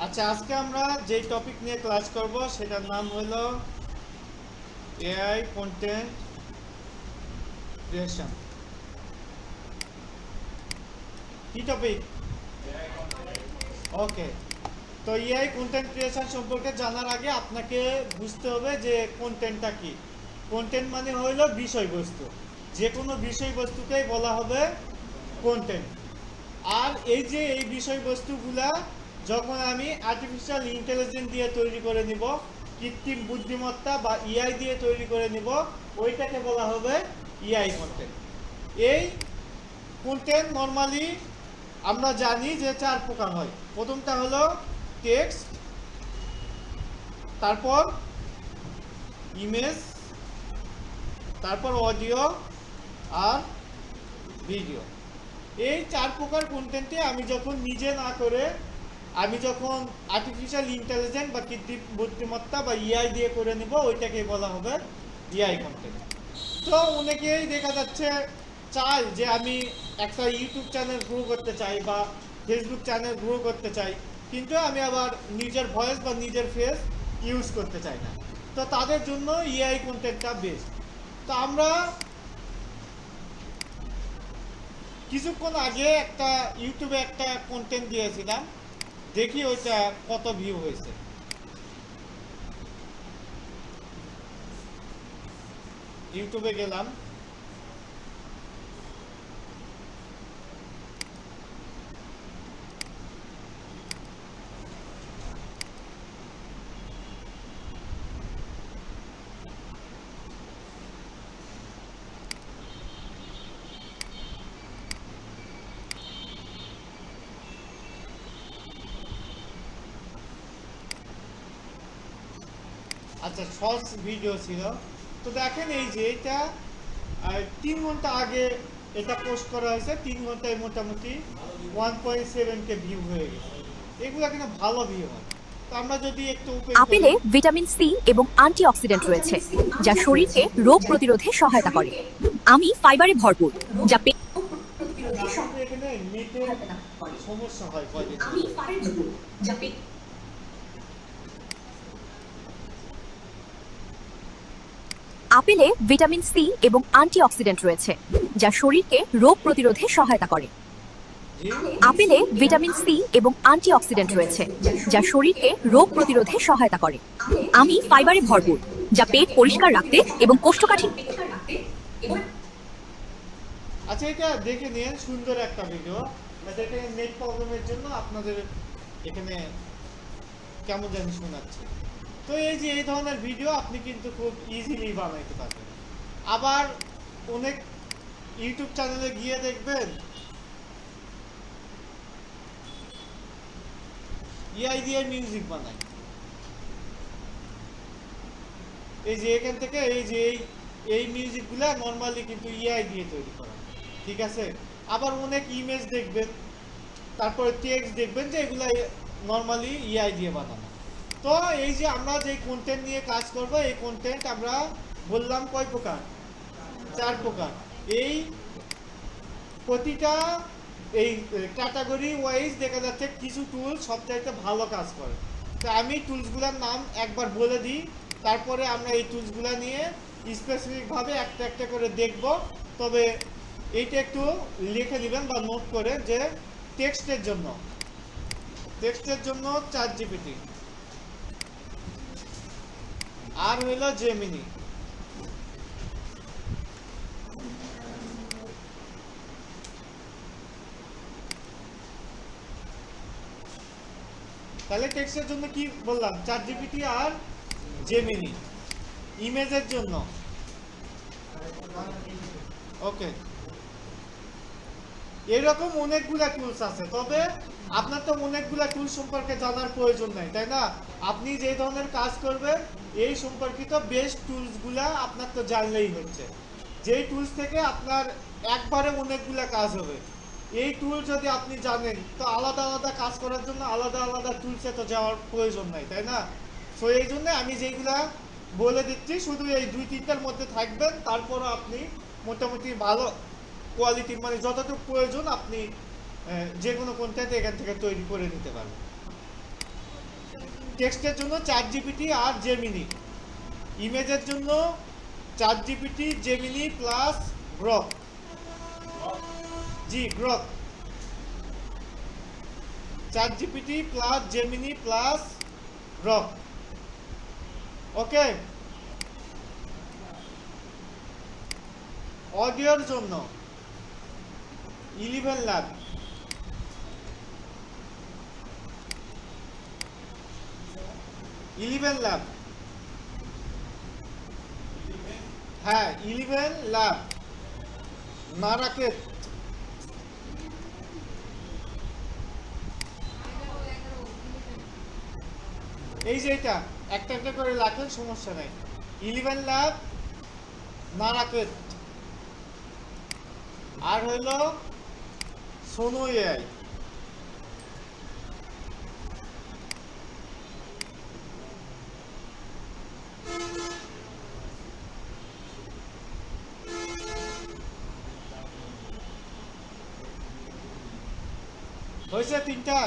আচ্ছা, আজকে আমরা যে টপিক নিয়ে ক্লাস করব সেটার নাম হলো এআই কন্টেন্ট ক্রিয়েশন। কি টপিক? ওকে। তো এআই কন্টেন্ট ক্রিয়েশন সম্পর্কে জানার আগে আপনাকে বুঝতে হবে যে কন্টেন্টটা কি। কন্টেন্ট মানে হলো বিষয়বস্তু। যে কোনো বিষয়বস্তুকেই বলা হবে কন্টেন্ট। আর এই বিষয়বস্তুগুলা যখন আমি আর্টিফিশিয়াল ইন্টেলিজেন্স দিয়ে তৈরি করে নিব, কৃত্রিম বুদ্ধিমত্তা বা ইআই দিয়ে তৈরি করে নিব, ওইটাকে বলা হবে ইআই কন্টেন্ট। এই কন্টেন্ট নর্মালি আমরা জানি যে 4 প্রকার হয়। প্রথমটা হলো টেক্সট, তারপর ইমেজ, তারপর অডিও আর ভিডিও। এই 4 প্রকার কন্টেন্টে আমি যখন নিজে না করে আমি যখন আর্টিফিশিয়াল ইন্টেলিজেন্স বা কৃত্রিম বুদ্ধিমত্তা বা ইআই দিয়ে করে নেব, ওইটাকে বলা হবে ইআই কন্টেন্ট। তো অনেকেই দেখা যাচ্ছে চায় যে আমি একটা ইউটিউব চ্যানেল গ্রো করতে চাই বা ফেসবুক চ্যানেল গ্রো করতে চাই, কিন্তু আমি আবার নিজের ভয়েস বা নিজের ফেস ইউজ করতে চাই না। তো তাদের জন্য ইআই কন্টেন্টটা বেস্ট। তো আমরা কিছুক্ষণ আগে একটা ইউটিউবে একটা কন্টেন্ট দিয়েছিলাম, দেখি ওইটা কত ভিউ হয়েছে। ইউটিউবে গেলাম, আচ্ছা শর্টস ভিডিও ছিল। তো দেখেন এই যে এটা 3 ঘন্টা আগে এটা পোস্ট করা হয়েছে, 3 ঘন্টায় মোটামুটি 1.7K ভিউ হয়ে গেছে। এগুলো কিন্তু ভালো ভিউ হয়। তো আমরা যদি একটু আপেলে ভিটামিন সি এবং অ্যান্টিঅক্সিডেন্ট রয়েছে যা শরীরকে রোগ প্রতিরোধে সহায়তা করে। আমি ফাইবারে ভরপুর যা এখানে নেটের সমস্যা হয় কয়দিন। আপেলে ভিটামিন সি এবং অ্যান্টিঅক্সিডেন্ট রয়েছে যা শরীরকে রোগ প্রতিরোধে সহায়তা করে। আপেলে ভিটামিন সি এবং অ্যান্টিঅক্সিডেন্ট রয়েছে যা শরীরকে রোগ প্রতিরোধে সহায়তা করে। আমি ফাইবারে ভরপুর যা পেট পরিষ্কার রাখতে এবং কোষ্ঠকাঠিন্য। আচ্ছা, এটা দেখে নিন, সুন্দর একটা ভিডিও। এটাকে নেট প্রবলেমের জন্য আপনাদের এখানে কেমন জানি শোনাচ্ছে। তো এই যে এই ধরনের ভিডিও আপনি কিন্তু খুব ইজিলি বানাইতে পারবেন। আবার অনেক ইউটিউব চ্যানেলে গিয়ে দেখবেন ইআই দিয়ে মিউজিক বানায়। এই যে এখান থেকে এই যে এই মিউজিকগুলা নর্মালি কিন্তু ইআই দিয়ে তৈরি করা, ঠিক আছে। আবার অনেক ইমেজ দেখবেন, তারপরে টেক্সট দেখবেন যে এগুলা নর্মালি ইআই দিয়ে বানানো। তো এই যে আমরা যে কন্টেন্ট নিয়ে কাজ করব, এই কন্টেন্ট আমরা বললাম কয় প্রকার? 4 প্রকার। এই প্রতিটা এই ক্যাটাগরি ওয়াইজ দেখা যাচ্ছে কিছু টুল সবচাইতে ভালো কাজ করে। তো আমি টুলসগুলোর নাম একবার বলে দিই, তারপরে আমরা এই টুলসগুলো নিয়ে স্পেসিফিকভাবে একটা একটা করে দেখব। তবে এইটা একটু লিখে নেবেন বা নোট করে যে টেক্সটের জন্য ChatGPT, আর হইল জেমিনি। তাহলে টেক্সটের জন্য কি বললাম? ChatGPT আর জেমিনি। ইমেজের জন্য ওকে, এরকম অনেকগুলা টুলস আছে। তবে আপনার তো অনেকগুলা টুলস সম্পর্কে জানার প্রয়োজন নাই, তাই না? আপনি যে ধরনের কাজ করবেন এই সম্পর্কিত বেস্ট টুলসগুলা আপনার তো জানলেই হচ্ছে। যেই টুলস থেকে আপনার একবারে অনেকগুলা কাজ হবে, এই টুল যদি আপনি জানেন তো আলাদা আলাদা কাজ করার জন্য আলাদা আলাদা টুলসে তো যাওয়ার প্রয়োজন নাই, তাই না? সো এই জন্য আমি যেগুলা বলে দিচ্ছি শুধু এই 2-3টার মধ্যে থাকবেন, তারপরও আপনি মোটামুটি ভালো কোয়ালিটির মানে যতটুকু প্রয়োজন আপনি যে কোনো কন্টেন্ট এখান থেকে তৈরি করে নিতে পারবেন। টেক্সটের জন্য চ্যাট জিপিটি আর জেমিনি, ইমেজের জন্য ChatGPT, Gemini plus Grok. জি Grok, ChatGPT plus Gemini plus Grok. Okay. অডিওর জন্য 11 ল্যাব, হ্যাঁ 11 ল্যাব নারাকেত। এই যে এটা একটা একটা করে রাখেন, সমস্যা নাই। 11 ল্যাব নারাকেত। আর হইল সোনো এআই। হয়েছে 3টা?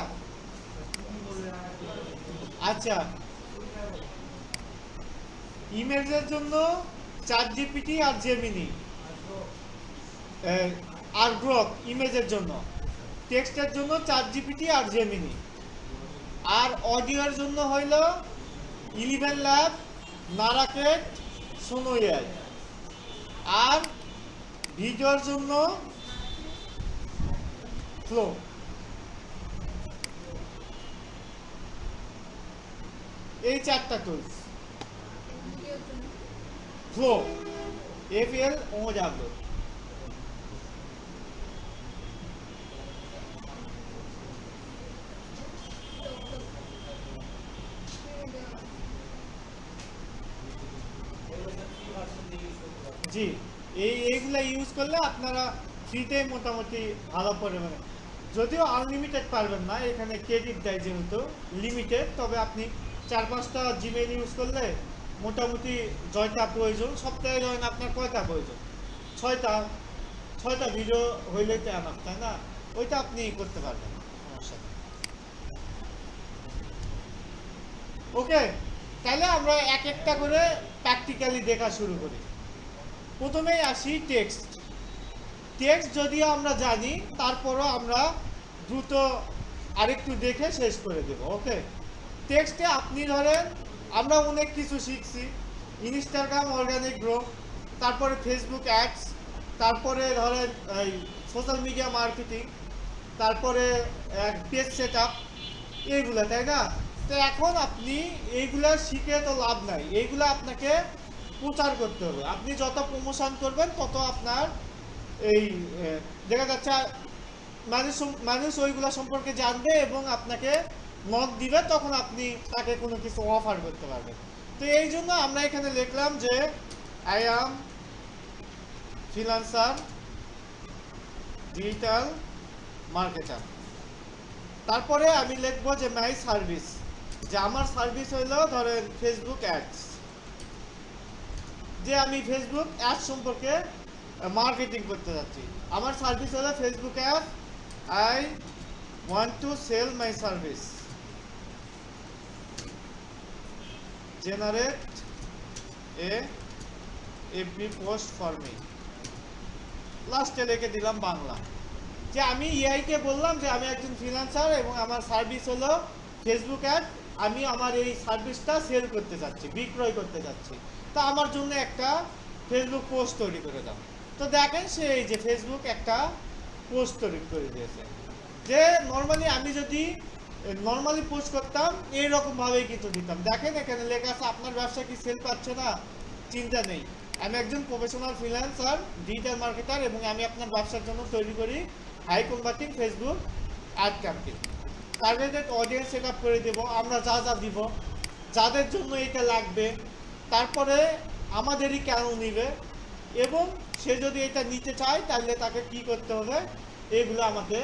আচ্ছা, ইমেজের জন্য চ্যাট জিপিটি আর জেমিনি আর গ্রক ইমেজের জন্য, টেক্সটের জন্য চ্যাট জিপিটি আর জেমিনি, আর অডিওর জন্য হইল 11 ল্যাব নারাকেট সোনো এআই, আর ভিডিওর জন্য ফ্লো। এই 4টা টুলস। Flow, FL OW। জি, এইগুলা ইউজ করলে আপনারা ফ্রিতে মোটামুটি ভালো পরিমাণে, যদিও আনলিমিটেড পারবেন না, এখানে ক্রেডিট দেয় যেহেতু লিমিটেড, তবে আপনি 4-5টা জিমেইল ইউজ করলে মোটামুটি জয়টা প্রয়োজন। সপ্তাহে ধরেন আপনার কয়টা প্রয়োজন? 6টা ভিডিও হইলেই তো এনাফ, তাই না? ওইটা আপনি করতে পারবেন, সমস্যা নেই। ওকে, তাহলে আমরা এক একটা করে প্র্যাকটিক্যালি দেখা শুরু করি। প্রথমেই আসি টেক্সট। টেক্সট যদিও আমরা জানি, তারপরও আমরা দ্রুত আরেকটু দেখে শেষ করে দেব। ওকে, টেক্সটে আপনি ধরেন আমরা অনেক কিছু শিখছি, ইনস্টাগ্রাম অর্গানিক গ্রো, তারপরে ফেসবুক অ্যাডস, তারপরে ধরেন এই সোশ্যাল মিডিয়া মার্কেটিং, তারপরে পেজ সেট আপ, এইগুলো, তাই না? তো এখন আপনি এইগুলা শিখে তো লাভ নাই, এইগুলা আপনাকে প্রচার করতে হবে। আপনি যত প্রমোশন করবেন তত আপনার এই দেখা যাচ্ছে মানুষ ওইগুলা সম্পর্কে জানবে এবং আপনাকে নক দিবে, তখন আপনি তাকে কোনো কিছু অফার করতে পারবেন। তো এই জন্য আমরা এখানে লিখলাম যে I am freelancer digital marketer. তারপরে আমি লিখবো যে মাই সার্ভিস, যে আমার সার্ভিস হইলো ধরেন ফেসবুক অ্যাডস, যে আমি ফেসবুক অ্যাডস সম্পর্কে মার্কেটিং করতে যাচ্ছি। আমার সার্ভিস হলো Facebook ad, I want to sell my service, generate a FB post for me. লাস্টে লিখে দিলাম বাংলা, যে আমি এআইকে বললাম যে আমি একজন ফ্রিল্যান্সার এবং আমার সার্ভিস হলো ফেসবুক অ্যাড, আমি আমার এই সার্ভিসটা সেল করতে চাচ্ছি, বিক্রয় করতে চাচ্ছি, তা আমার জন্য একটা ফেসবুক পোস্ট তৈরি করে দাও। তো দেখেন সে এই যে ফেসবুক একটা পোস্ট তৈরি করে দিয়েছে, যে নর্মালি আমি যদি নর্মালি পোস্ট করতাম এইরকমভাবেই কিন্তু দিতাম। দেখেন এখানে লেখা আছে আপনার ব্যবসা কি সেল পাচ্ছে না, চিন্তা নেই, আমি একজন প্রফেশনাল ফ্রিল্যান্সার ডিজিটাল মার্কেটার এবং আমি আপনার ব্যবসার জন্য তৈরি করি high converting Facebook ad campaign. Targeted audience set up করে দেবো আমরা, যা যা দিব, যাদের জন্য এটা লাগবে, তারপরে আমাদেরই কেন নিবে, এবং সে যদি এটা নিতে চায় তাহলে তাকে কি করতে হবে, এগুলো আমাকে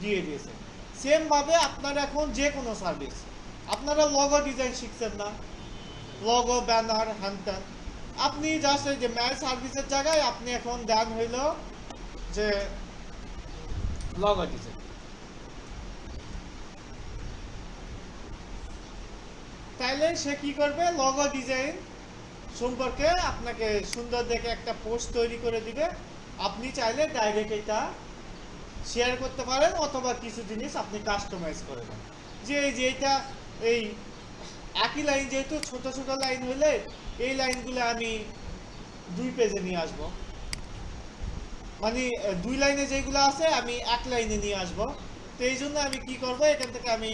দিয়ে দিয়েছে। সেমভাবে আপনারা এখন যে কোনো সার্ভিস, আপনারা লগো ডিজাইন শিখছেন না, লগো ব্যানার হ্যান ত্যান, আপনি জাস্ট এই যে ম্যাল সার্ভিসের জায়গায় আপনি এখন দেন হইল যে লগো ডিজাইন। তাইলে সে কি করবে, লগো ডিজাইন সম্পর্কে আপনাকে সুন্দর দেখে একটা পোস্ট তৈরি করে দিবে। আপনি চাইলে ডাইরেক্ট এটা শেয়ার করতে পারেন, অথবা কিছু জিনিস আপনি কাস্টমাইজ করে দেন। যে এই যে এটা এই একই লাইন, যেহেতু ছোট ছোট লাইন হলে এই লাইনগুলো আমি 2 পেজে নিয়ে আসব, মানে 2 লাইনে যেগুলো আছে আমি 1 লাইনে নিয়ে আসব। তো এই জন্য আমি কি করব, এখান থেকে আমি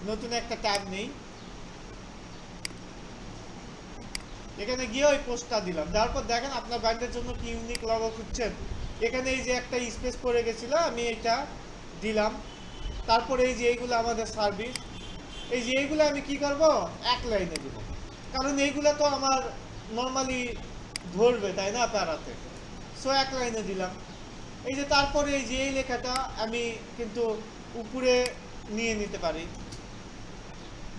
নতুন একটা ট্যাব নেই, এখানে গিয়ে ওই পোস্টটা দিলাম। তারপর দেখেন আপনার ব্র্যান্ডের জন্য কি ইউনিক লগো খুঁজছেন, এখানে এই যে একটা স্পেস পড়ে গেছিল, আমি এটা দিলাম। তারপরে এই যে এইগুলো আমাদের সার্ভিস, এই যে এইগুলো আমি কি করব, 1 লাইনে দিব, কারণ এইগুলো তো আমার নর্মালি ধরবে, তাই না, প্যারাতে। সো 1 লাইনে দিলাম। এই যে তারপরে এই যে এই লেখাটা আমি কিন্তু উপরে নিয়ে নিতে পারি,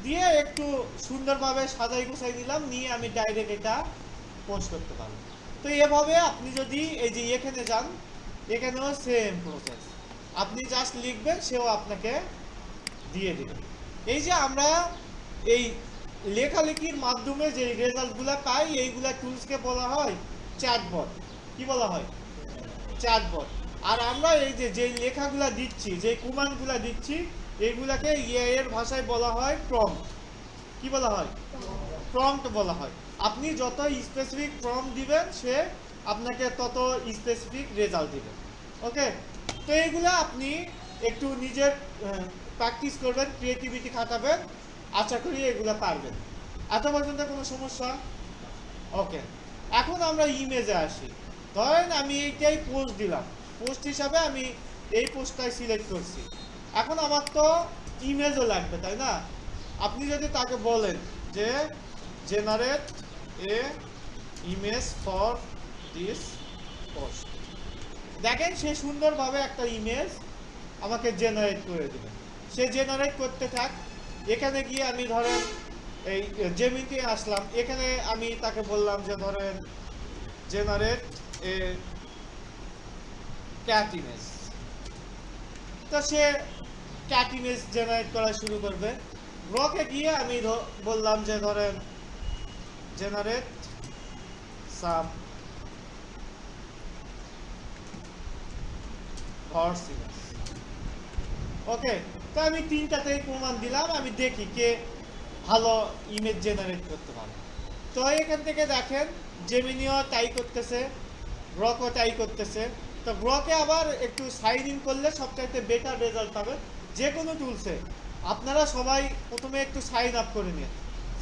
দিয়ে একটু সুন্দরভাবে সাজাই গুছাই দিলাম, নিয়ে আমি ডাইরেক্ট এটা পোস্ট করতে পারবো। তো এভাবে আপনি যদি এই যে এখানে যান, এখানেও সেম প্রসেস, আপনি জাস্ট লিখবেন, সেও আপনাকে দিয়ে দিবে। এই যে আমরা এই লেখালেখির মাধ্যমে যে রেজাল্টগুলো পাই, এইগুলা টুলসকে বলা হয় চ্যাটবট। কি বলা হয়? চ্যাটবট। আর আমরা এই যে লেখাগুলা দিচ্ছি, যে কমান্ডগুলা দিচ্ছি, এইগুলাকে এআই এর ভাষায় বলা হয় প্রম্পট। কি বলা হয়? প্রম্পট বলা হয়। আপনি যত স্পেসিফিক প্রম্পট দিবেন, সে আপনাকে তত স্পেসিফিক রেজাল্ট দিবে। ওকে, তো এইগুলা আপনি একটু নিজের প্র্যাকটিস করবেন, ক্রিয়েটিভিটি খাটাবেন, আশা করি এগুলা পারবেন। এত পর্যন্ত কোনো সমস্যা? ওকে, এখন আমরা ইমেজে আসি। ধরেন আমি এইটাই পোস্ট দিলাম, পোস্ট হিসাবে আমি এই পোস্টটাই সিলেক্ট করছি। এখন আমার তো ইমেজও লাগবে, তাই না? আপনি যদি তাকে বলেন যে generate A image for this post, দেখেন সে সুন্দরভাবে একটা ইমেজ আমাকে জেনারেট করে দেবে। সে জেনারেট করতে থাক। এখানে গিয়ে আমি ধরেন এই জেমিনিতে আসলাম, এখানে আমি তাকে বললাম যে ধরেন জেনারেট এ ক্যাট ইমেজ, তো সে ক্যাট ইমেজ জেনারেট করা শুরু করবে। ব্রকে গিয়ে আমি বললাম যে ধরেন জেনারেট সাম হর্স ইমেজ। ওকে, তো আমি 3টাতেই প্রমাণ দিলাম, আমি দেখি কে ভালো ইমেজ জেনারেট করতে পারে। তো এখান থেকে দেখেন জেমিনিও তাই করতেছে, ব্রকও তাই করতেছে। তো ব্রকে আবার একটু সাইন ইন করলে সবচাইতে বেটার রেজাল্ট পাবেন যে কোনো টুলসে। আপনারা সবাই প্রথমে একটু সাইন আপ করে নিন।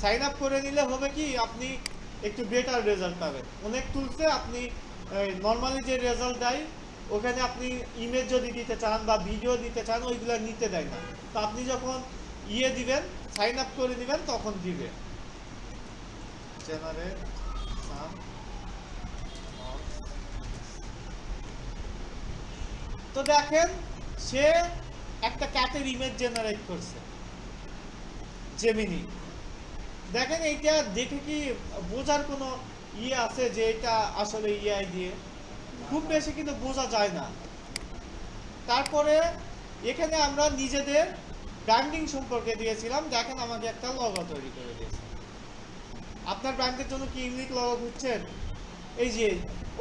সাইন আপ করে নিলে হবে কি, আপনি একটু বেটার রেজাল্ট পাবেন। অনেক টুলসে আপনি নর্মালি যে রেজাল্ট দেয়, ওখানে আপনি ইমেজ যদি দিতে চান বা ভিডিও দিতে চান, ওইগুলো নিতে দেয় না। তো আপনি যখন দিবেন, সাইন আপ করে দিবেন, তখন দিবে জেনারেট সাম। তো দেখেন সে একটা ক্যাটের ইমেজ জেনারেট করছে জেমিনি। দেখেন এইটা দেখে কি বোঝার কোনো আছে যে এটা আসলে এআই দিয়ে? খুব বেশি কিন্তু বোঝা যায় না। তারপরে এখানে আমরা নিজেদের ব্র্যান্ডিং সম্পর্কে দিয়েছিলাম, দেখেন আমাকে একটা লগো তৈরি করে দিয়েছে। আপনার ব্র্যান্ডের জন্য কি ইউনিক লগো খুঁজছেন? এই যে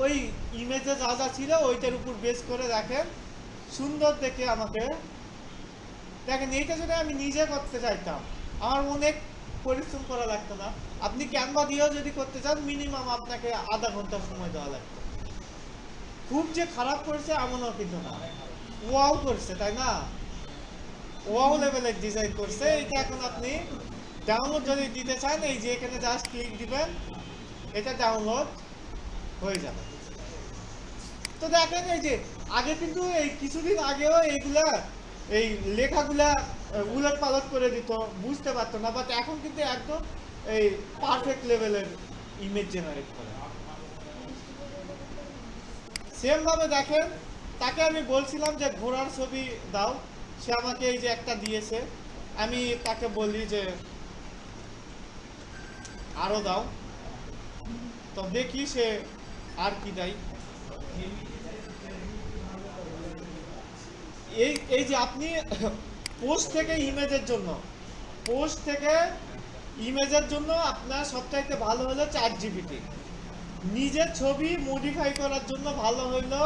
ওই ইমেজে যা যা ছিল ওইটার উপর বেস করে দেখেন সুন্দর দেখে আমাকে। দেখেন এইটা যদি আমি নিজে করতে চাইতাম, আমার অনেক পরিশ্রম করা লাগতো না। আপনি ক্যানভা দিয়েও যদি করতে চান, মিনিমাম আপনাকে আধা ঘন্টা সময় দেওয়া লাগতো। খুব যে খারাপ করেছে এমনও কিন্তু না, ওয়াও করছে, তাই না? ওয়াও লেভেলের ডিজাইন করছে। এটা এখন আপনি ডাউনলোড যদি দিতে চান, এই যে এখানে জাস্ট ক্লিক দিবেন, এটা ডাউনলোড হয়ে যাবে। তো দেখেন এই যে আগে কিন্তু এই কিছুদিন আগেও এইগুলা এই লেখাগুলা উলট পালট করে দিত, বুঝতে পারতো না। বাট এখন কিন্তু একদম এই পারফেক্ট লেভেলের ইমেজ জেনারেট করে। সেম ভাবে দেখেন তাকে আমি বলছিলাম যে ঘোড়ার ছবি দাও, সে আমাকে এই যে একটা দিয়েছে। আমি তাকে বলি যে আরো দাও, তো দেখি সে আর কি দেয়। এই যে আপনি পোস্ট থেকে ইমেজের জন্য, পোস্ট থেকে ইমেজের জন্য আপনার সবচাইতে ভালো হলো ChatGPT। নিজের ছবি মডিফাই করার জন্য ভালো হলো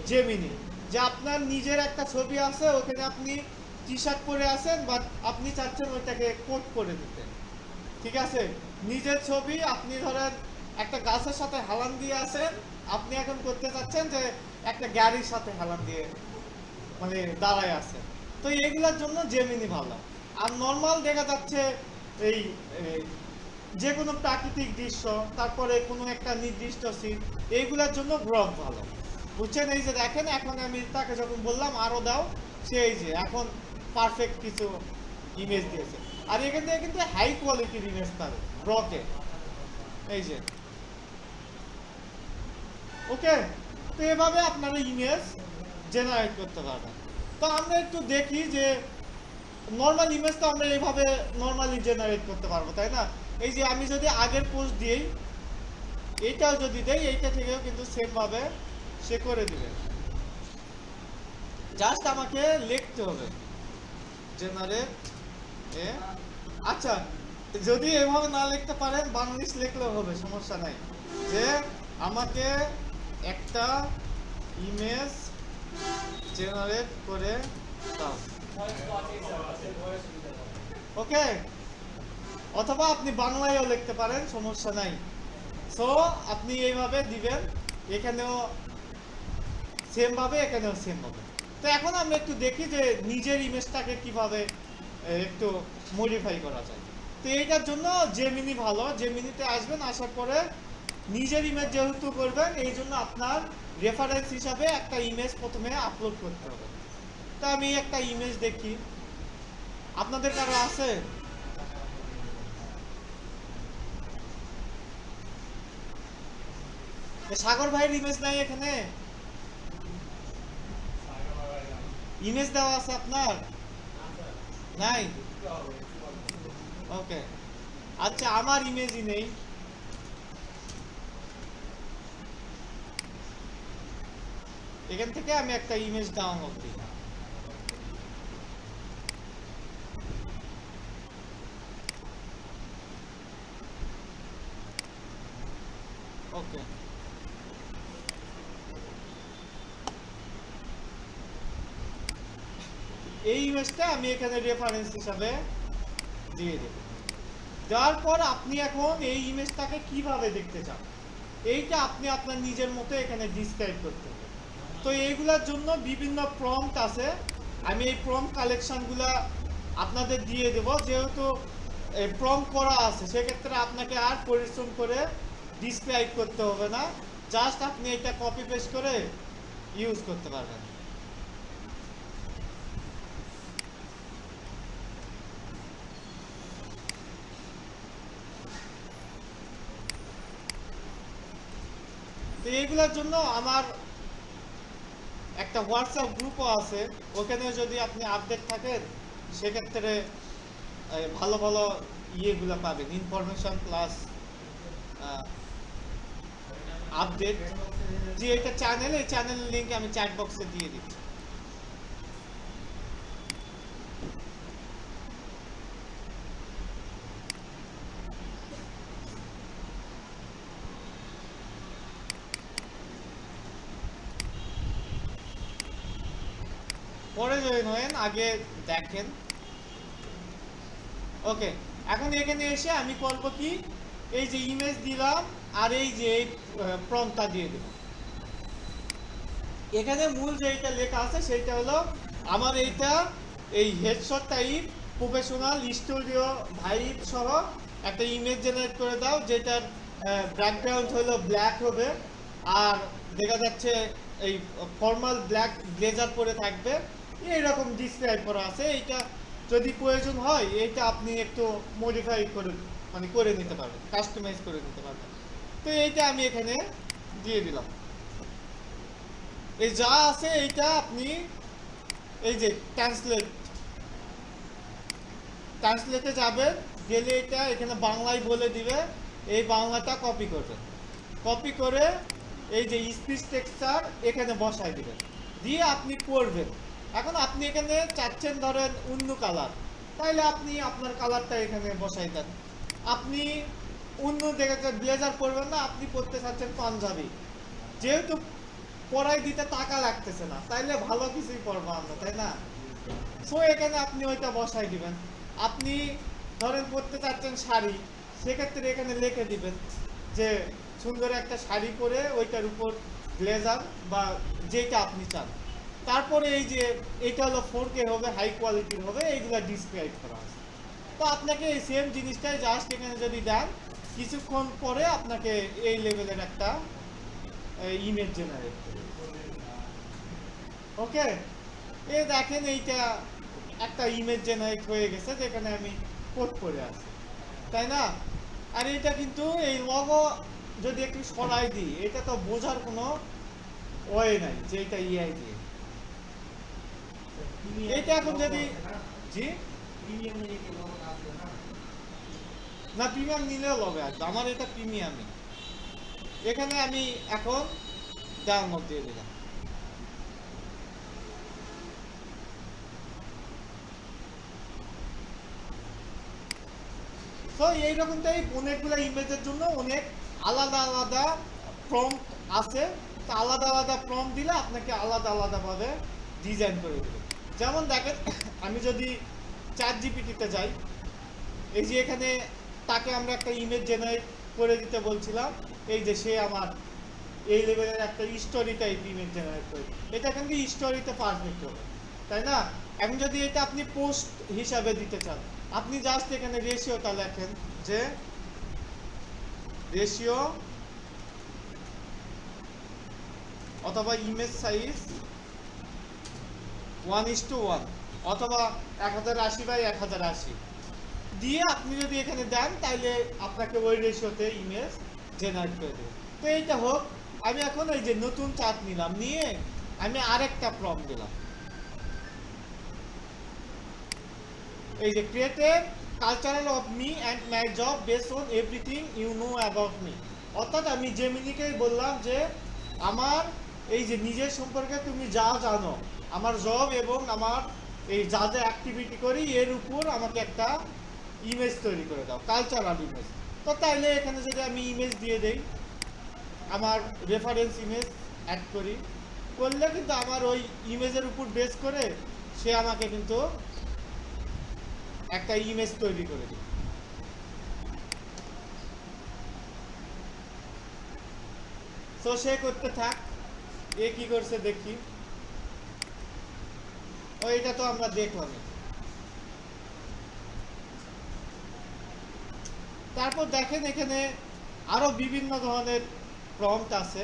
জেমিনি। যে আপনার নিজের একটা ছবি আছে, ওখানে আপনি টি শার্ট পরে আছেন, বাট আপনি চাচ্ছেন ওইটাকে কোট করে দিতে, ঠিক আছে? নিজের ছবি আপনি ধরেন একটা গাছের সাথে হেলান দিয়ে আছেন, আপনি এখন করতে চাচ্ছেন যে একটা গাড়ির সাথে হেলান দিয়ে মানে দাঁড়ায় আছে। তো এইগুলোর জন্য জেমিনি ভালো। আর নর্মাল দেখা যাচ্ছে এই যে কোনো প্রাকৃতিক দৃশ্য, তারপরে কোনো একটা নির্দিষ্ট সিন, এইগুলোর জন্য গ্রক ভালো, বুঝছেন? এই যে দেখেন, এখন আমি তাকে যখন বললাম আরো দাও, সে এই যে এখন পারফেক্ট কিছু ইমেজ দিয়েছে। আর এখান থেকে কিন্তু হাই কোয়ালিটির ইমেজ পাবে গ্রকে, এই যে। ওকে, তো এভাবে আপনারা ইমেজ জেনারেট করতে পারবেন। তো আমরা একটু দেখি যে নর্মাল ইমেজ তো আমরা এইভাবে নর্মালি জেনারেট করতে পারবো, তাই না? এই যে আমি যদি আগের পোস্ট দিই, এইটাও যদি দেই, এইটা থেকেও কিন্তু সেম ভাবে সে করে দিবে। জাস্ট আমাকে লিখতে হবে জেনারেট এ। আচ্ছা, যদি এভাবে না লিখতে পারেন বাংলিশ লিখলেও হবে, সমস্যা নাই। যে আমাকে একটা ইমেজ জেনারেট করে দাও, ওকে? অথবা আপনি বাংলায়ও লিখতে পারেন, সমস্যা নাই। সো আপনি এইভাবে দিবেন, এখানেও সেম ভাবে, এখানেও সেম ভাবে। তো এখন আমরা একটু দেখি যে নিজের ইমেজটাকে কিভাবে একটু মডিফাই করা যায়। তো এইটার জন্য জেমিনি ভালো। জেমিনিতে আসবেন, আসার পরে নিজের ইমেজ যেহেতু করবেন, এই জন্য আপনার রেফারেন্স হিসাবে একটা ইমেজ প্রথমে আপলোড করতে হবে। তো আমি একটা ইমেজ দেখি, আপনাদের কারো আছে? সাগর ভাইয়ের ইমেজ নাই এখানে? ইমেজ দেওয়া আছে আপনার? নাই? ওকে, আচ্ছা, আমার ইমেজই নেই। এখান থেকে আমি একটা ইমেজ ডাউনলোড দিই। ওকে, এই ইমেজটা আমি এখানে রেফারেন্স হিসাবে দিয়ে দেব। দেওয়ার পর আপনি এখন এই ইমেজটাকে কিভাবে দেখতে চান, এইটা আপনি আপনার নিজের মতো এখানে ডিসক্রাইব করতে হবে। তো এইগুলোর জন্য বিভিন্ন প্রম্পট আছে, আমি এই প্রম্পট কালেকশনগুলা আপনাদের দিয়ে দেব। যেহেতু প্রম্পট করা আছে, সেক্ষেত্রে আপনাকে আর পরিশ্রম করে ডিসক্রাইব করতে হবে না, জাস্ট আপনি এটা কপি পেস্ট করে ইউজ করতে পারবেন। তো এইগুলোর জন্য আমার একটা হোয়াটসঅ্যাপ গ্রুপও আছে, ওখানে যদি আপনি আপডেট থাকেন, সেক্ষেত্রে ভালো ভালো ইয়েগুলো পাবেন, ইনফরমেশন প্লাস আপডেট। যে এটা চ্যানেল, এই চ্যানেলের লিঙ্ক আমি চ্যাট বক্সে দিয়ে দিচ্ছি। পরে জয়েন হয়েন, আগে দেখেন। ওকে, এখন এখানে এসে আমি করব কি, এই যে ইমেজ দিলাম আর এই যে প্রম্পটটা দিয়ে দেব। এখানে মূল যেটা লেখা আছে সেটা হলো আমার এইটা এই headshot type professional studio vibe সহ একটা ইমেজ জেনারেট করে দাও, যেটার ব্যাকগ্রাউন্ড হলো ব্ল্যাক হবে, আর দেখা যাচ্ছে এই ফর্মাল ব্ল্যাক ব্লেজার পরে থাকবে, এইরকম ডিসক্রাইব করা আছে। এইটা যদি প্রয়োজন হয়, এইটা আপনি একটু মডিফাই করে মানে করে নিতে পারবেন, কাস্টমাইজ করে নিতে পারবেন। তো এইটা আমি এখানে দিয়ে দিলাম। এই যা আছে এইটা আপনি এই যে ট্রান্সলেটে যাবেন, গেলে এটা এখানে বাংলায় বলে দিবে, এই বাংলাটা কপি করবেন। কপি করে এই যে স্পিচ টেক্সচার এখানে বসাই দিবেন, দিয়ে আপনি পড়বেন। এখন আপনি এখানে চাচ্ছেন ধরেন অন্য কালার, তাইলে আপনি আপনার কালারটা এখানে বসাই দেন। আপনি অন্য জায়গাতে ব্লেজার পরবেন না, আপনি পরতে চাচ্ছেন পাঞ্জাবি, যেহেতু পরাই দিতে টাকা লাগতেছে না, তাইলে ভালো কিছুই পরবো আমরা, তাই না? সো এখানে আপনি ওইটা বসাই দিবেন। আপনি ধরেন পরতে চাচ্ছেন শাড়ি, সেক্ষেত্রে এখানে লিখে দিবেন যে সুন্দর একটা শাড়ি পরে ওইটার উপর ব্লেজার বা যেটা আপনি চান। তারপরে এই যে এটা হলো 4K হবে, হাই কোয়ালিটির হবে, এইগুলা ডিসক্রাইব করা আছে। তো আপনাকে এই সেম জিনিসটাই জাস্ট এখানে যদি দেন, কিছুক্ষণ পরে আপনাকে এই লেভেলের একটা ইমেজ জেনারেট করে। ওকে, এই দেখেন এইটা একটা ইমেজ জেনারেট হয়ে গেছে যেখানে আমি কোড করে আছি, তাই না? আর এটা কিন্তু এই লগো যদি একটু সরাই দিই, এটা তো বোঝার কোনো ওয়ে নাই যে এটা ইআই দিয়ে। এটা এখন যদি জি না, প্রিমিয়াম নিলেও লবে আসবে, আমার এটা প্রিমিয়ামই। এখানে আমি এখন ডাউনলোড দিয়ে দিলাম। তো এইরকমটাই অনেকগুলো ইমেজের জন্য অনেক আলাদা আলাদা প্রম্পট আছে। তো আলাদা আলাদা প্রম্পট দিলে আপনাকে আলাদা আলাদাভাবে ডিজাইন করে দেবে। যেমন দেখেন, আমি যদি ChatGPT-তে যাই, এই যে এখানে তাকে আমরা একটা ইমেজ জেনারেট করে দিতে বলছিলাম, এই যে সে আমার এই লেভেলের একটা স্টোরি টাইপ ইমেজ জেনারেট করে, এটা কিন্তু স্টোরিতে পারফেক্ট হবে, তাই না? এখন যদি এটা আপনি পোস্ট হিসাবে দিতে চান, আপনি জাস্ট এখানে রেশিওটা লেখেন যে রেশিও অথবা ইমেজ সাইজ 1:1 অথবা 1080x1080 দিয়ে আপনি যদি এখানে দেন, তাইলে আপনাকে ওই রেশিওতে ইমেজ জেনারেট করে দেবে। তো এইটা হোক, আমি এখন এই যে নতুন চার্ট নিলাম, নিয়ে আমি আরেকটা প্রম্পট দিলাম, এই যে created cultural of me and my job based on everything you know about me. অর্থাৎ আমি জেমিনিকেই বললাম যে আমার এই যে নিজের সম্পর্কে তুমি যা জানো, আমার জব এবং আমার এই যা যা অ্যাক্টিভিটি করি এর উপর আমাকে একটা ইমেজ তৈরি করে দাও, কালচারাল ইমেজ। তো তাইলে এখানে যদি আমি ইমেজ দিয়ে দেই, আমার রেফারেন্স ইমেজ অ্যাড করি, করলে কিন্তু আমার ওই ইমেজের উপর বেস করে সে আমাকে কিন্তু একটা ইমেজ তৈরি করে দিই। তো সে করতে থাক, এ কি করছে দেখি। ওইটা তো আমরা দেখলাম। তারপর দেখেন এখানে আরো বিভিন্ন ধরনের প্রম্পট আছে।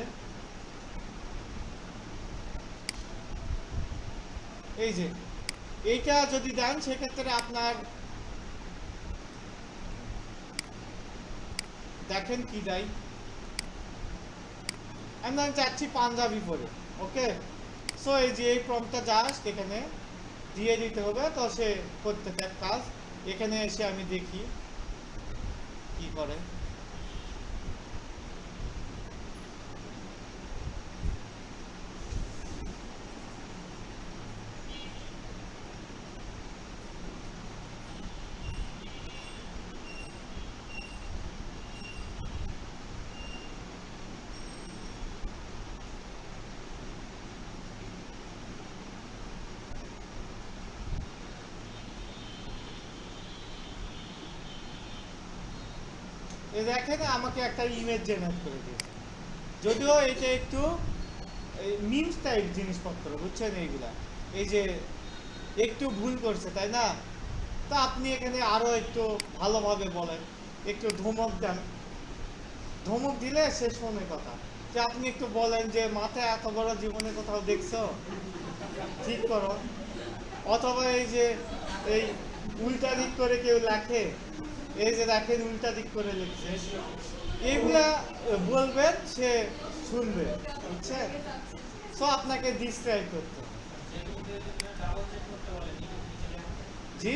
এই যে এইটা যদি দেন, সেক্ষেত্রে আপনার দেখেন কি দেয়। আমি চাচ্ছি পাঞ্জাবি পরে, ওকে। সো এই যে এই প্রম্পটটা জাস্ট এখানে দিয়ে দিতে হবে, তো সে করতে থাক কাজ। এখানে এসে আমি দেখি কি করে। দেখেন আমাকে একটা ইমেজ জেনারেট করে দিয়েছে, যদিও এটা একটু মিমস টাইপ জিনিসপত্র, বুঝছেন? এইগুলা এই যে একটু ভুল করছে, তাই না? তো আপনি এখানে আরো একটু ভালোভাবে বলেন, একটু ধমক দেন। ধমক দিলে সে শোনে কথা। যে আপনি একটু বলেন যে মাথায় এত বড় জীবনে কোথাও দেখছো, ঠিক করো। অথবা এই যে এই উল্টা দিক করে কেউ লেখে, এই যে দেখেন উল্টা দিক করে লিখছে, এইগুলা বলবেন, সে শুনবে, বুঝছেন? সো আপনাকে ডিসক্রাইব করতে হবে। জি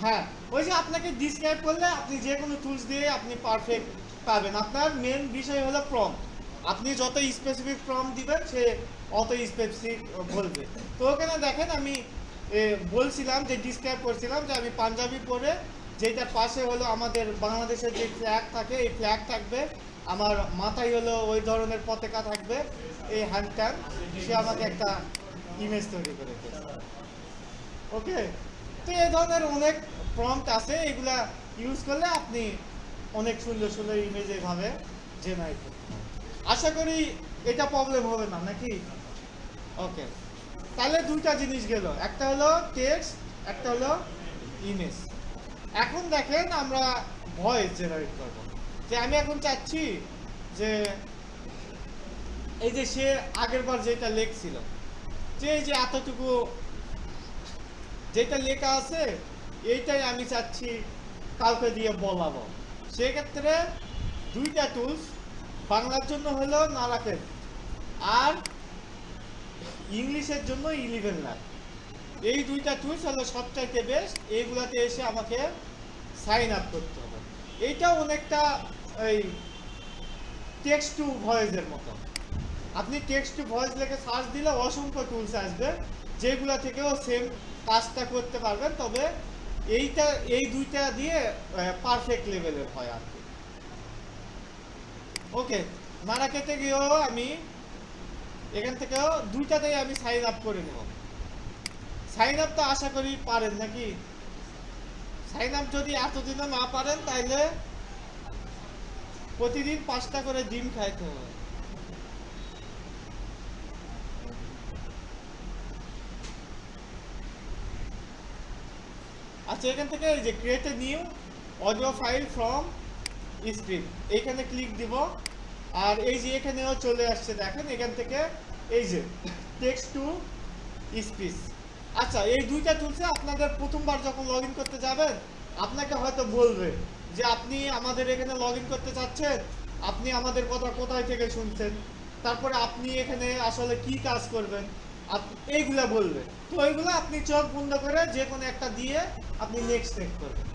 হ্যাঁ, ওই যে আপনাকে ডিসক্রাইব করলে আপনি যে কোনো টুলস দিয়ে আপনি পারফেক্ট পাবেন। আপনার মেন বিষয় হলো প্রম্পট। আপনি যত স্পেসিফিক প্রম্পট দিবেন, সে অত স্পেসিফিক বলবে। তো ওখানে দেখেন আমি বলছিলাম যে ডিসক্রাইব করছিলাম যে আমি পাঞ্জাবি পরে যেটার পাশে হলো আমাদের বাংলাদেশের যে ফ্ল্যাগ থাকে এই ফ্ল্যাগ থাকবে, আমার মাথায় হলো ওই ধরনের পতাকা থাকবে, এই হ্যান্ডটার সে আমাকে একটা ইমেজ তৈরি করে দিয়েছে। ওকে, তো এই ধরনের অনেক প্রম্পট আছে, এগুলা ইউজ করলে আপনি অনেক সুন্দর সুন্দর ইমেজ এইভাবে জেনারেট করতে পারেন। আশা করি এটা প্রবলেম হবে না নাকি? ওকে, তাহলে দুইটা জিনিস গেল, একটা হলো টেক্সট, একটা হলো ইমেজ। এখন দেখেন আমরা ভয়েস জেনারেট করব। যে আমি এখন চাচ্ছি যে এই যে সে আগের বার যেটা লেখছিল, যে এই যে এতটুকু যেটা লেখা আছে এইটাই আমি চাচ্ছি কাউকে দিয়ে বলাবো। সেক্ষেত্রে দুইটা টুলস, বাংলার জন্য হলো নারাকেল আর ইংলিশের জন্য 11 লাখ। এই দুইটা টুলস হলো সবচাইতে বেস্ট। এইগুলাতে এসে আমাকে সাইন আপ করতে হবে। এইটাও অনেকটা এই টেক্সট টু ভয়েসের মতো। আপনি টেক্সট টু ভয়েস লিখে সার্চ দিলে অসংখ্য টুলস আসবে, যেগুলা থেকেও সেম কাজটা করতে পারবেন, তবে এই দুইটা দিয়ে পারফেক্ট লেভেলের হয় আর কি। ওকে, নারাকেতে গিয়েও আমি এখান থেকেও দুইটাতেই আমি সাইন আপ করে নেব। সাইন আপ তো আশা করি পারেন নাকি? সাইন আপ যদি এতদিনও না পারেন তাহলে প্রতিদিন 5টা করে ডিম খাইতে হবে। আচ্ছা, এখান থেকে এই যে create a new audio file from screen এইখানে ক্লিক দিব, আর এই যে এখানেও চলে আসছে দেখেন, এখান থেকে এই যে টেক্সট টু স্পিচ। আচ্ছা, এই দুইটা টুলসে আপনাদের প্রথমবার যখন লগ ইন করতে যাবেন আপনাকে হয়তো বলবে যে আপনি আমাদের এখানে লগ ইন করতে চাচ্ছেন, আপনি আমাদের কথা কোথায় থেকে শুনছেন, তারপরে আপনি এখানে আসলে কি কাজ করবেন, এইগুলা বলবে। তো ওইগুলো আপনি চোখ বন্ধ করে যে কোনো একটা দিয়ে আপনি নেক্সট করবেন,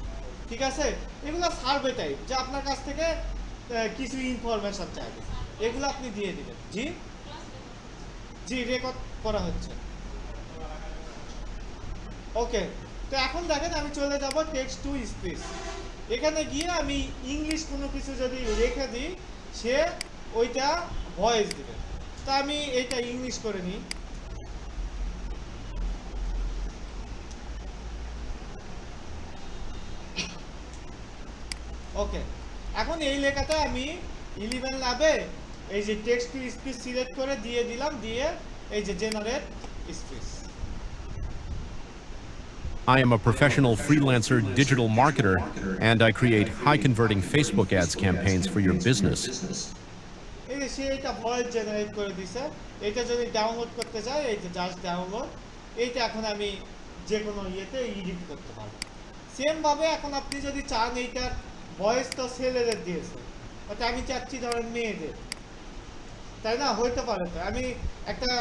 ঠিক আছে? এগুলো সার্ভে টাইপ, যে আপনার কাছ থেকে কিছু ইনফরমেশন চাইবে, এগুলো আপনি দিয়ে দিবেন। জি জি, রেকর্ড করা হচ্ছে। ওকে, তো এখন দেখেন আমি চলে যাব টেক্সট টু স্পিচ। এখানে গিয়ে আমি ইংলিশ কোনো কিছু যদি রেখে দিই সে ওইটা ভয়েস দিবে। তো আমি এইটা ইংলিশ করে নিই। ওকে, এখন এই লেখাটা আমি 11 ল্যাবে এই যে টেক্সট টু স্পিচ সিলেক্ট করে দিয়ে দিলাম, দিয়ে এই যে generate speech. I am a professional freelancer digital marketer, and I create high-converting Facebook ads campaigns for your business. এই যে সে এটা ভয়েস জেনারেট করে দিছে। এটা যদি ডাউনলোড করতে চাই এই যে জাস্ট ডাউনলোড, এইটা এখন আমি যে কোনো ইয়েতে এডিট করতে পারবো। সেম ভাবে এখন আপনি যদি চান, এইটার ভয়েস তো ছেলেদের দিয়েছে, বাট আমি চাচ্ছি ধরেন মেয়েদের, তাই না? হইতে পারে। তো আমি একটা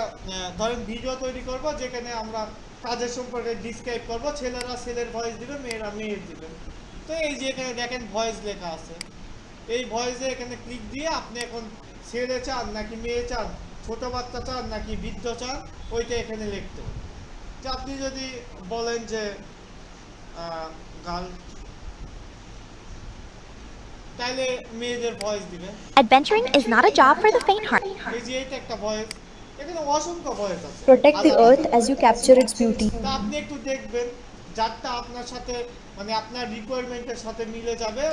ধরেন ভিডিও তৈরি করব যেখানে আমরা কাজের সম্পর্কে ডিসক্রাইব করব, ছেলেরা ছেলের ভয়েস দিবে, মেয়েরা মেয়ের দিবে। তো এই যে এখানে দেখেন ভয়েস লেখা আছে, এই ভয়েসে এখানে ক্লিক দিয়ে আপনি এখন ছেলে চান নাকি মেয়ে চান, ছোট বাচ্চা চান নাকি বৃদ্ধ চান, ওইটা এখানে লিখতে হবে। যে আপনি যদি বলেন যে গার্ল, তাইলে মেয়েদের ভয়েস দিবে। Adventuring is not a job for the faint-hearted. এই যে এইটা একটা ভয়েস, এখানে অসংখ্য ভয়েস আছে। Protect the earth as you capture its beauty. তা আপনি একটু দেখবেন যারটা আপনার সাথে মানে আপনার রিকোয়ারমেন্টের সাথে মিলে যাবে,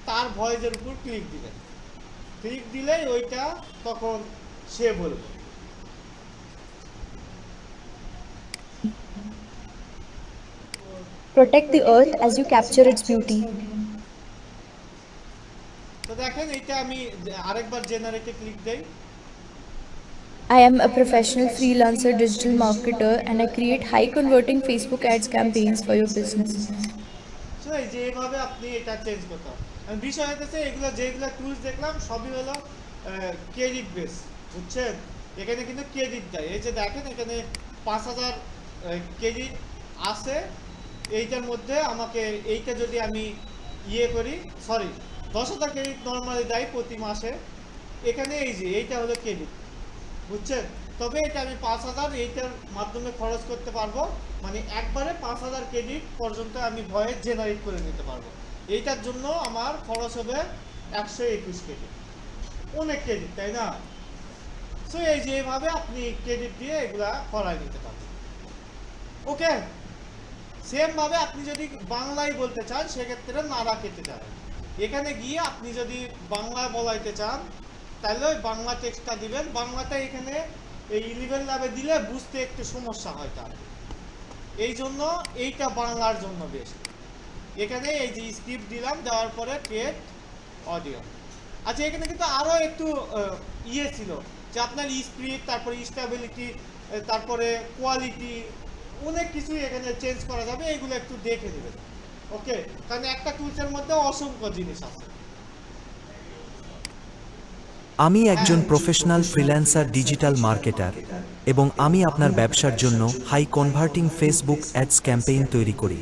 তার ভয়েসের উপর ক্লিক দিবেন। ক্লিক দিলেই ওইটা তখন সে বলবে। Protect the earth as you capture its beauty. তো দেখেন এইটা আমি আরেকবার জেনারেটে ক্লিক দেই। I am a professional freelancer digital marketer and I create high converting Facebook ads campaigns for your business. তো এই যে এইভাবে আপনি এটা চেঞ্জ করতে হবে। বিষয় হচ্ছে এগুলো যেগুলো টুলস দেখলাম সবই হলো ক্রেডিট বেস, বুঝছেন? এখানে কিন্তু ক্রেডিট দেয়। এই যে দেখেন এখানে 5000 ক্রেডিট আছে, এইটার মধ্যে আমাকে এইটা যদি আমি ইয়ে করি, সরি 10,000 ক্রেডিট নর্মালি দেয় প্রতি মাসে। এখানে এই যে এইটা হলো ক্রেডিট, বুঝছেন? তবে এটা আমি 5,000 এইটার মাধ্যমে খরচ করতে পারবো, মানে একবারে 5,000 ক্রেডিট পর্যন্ত আমি ভয়েস জেনারেট করে নিতে পারবো। এইটার জন্য আমার খরচ হবে 121 ক্রেডিট, অনেক ক্রেডিট তাই না? সো এই যে এইভাবে আপনি ক্রেডিট দিয়ে এগুলা করাই নিতে পারবেন। ওকে, সেম ভাবে আপনি যদি বাংলায় বলতে চান সেক্ষেত্রে নাড়া কেটে যাবেন। এখানে গিয়ে আপনি যদি বাংলায় বলাইতে চান তাহলে ওই বাংলা টেক্সটটা দিবেন। বাংলাটা এখানে এই 11 ল্যাবে দিলে বুঝতে একটু সমস্যা হয় তার, এই জন্য এইটা বাংলার জন্য বেস্ট। এখানে এই যে স্ক্রিপ্ট দিলাম, দেওয়ার পরে ক্রিয়েট অডিও। আচ্ছা, এখানে কিন্তু আরও একটু ইয়ে ছিল যে আপনার স্ক্রিপ্ট, তারপরে স্টেবিলিটি, তারপরে কোয়ালিটি, অনেক কিছুই এখানে চেঞ্জ করা যাবে, এগুলো একটু দেখে নেবেন। ওকে, কারণ একটা টুলসের মধ্যে অসংখ্য জিনিস আছে। আমি একজন প্রফেশনাল ফ্রিল্যান্সার ডিজিটাল মার্কেটার এবং আমি আপনার ব্যবসার জন্য high converting Facebook ads campaign তৈরি করি।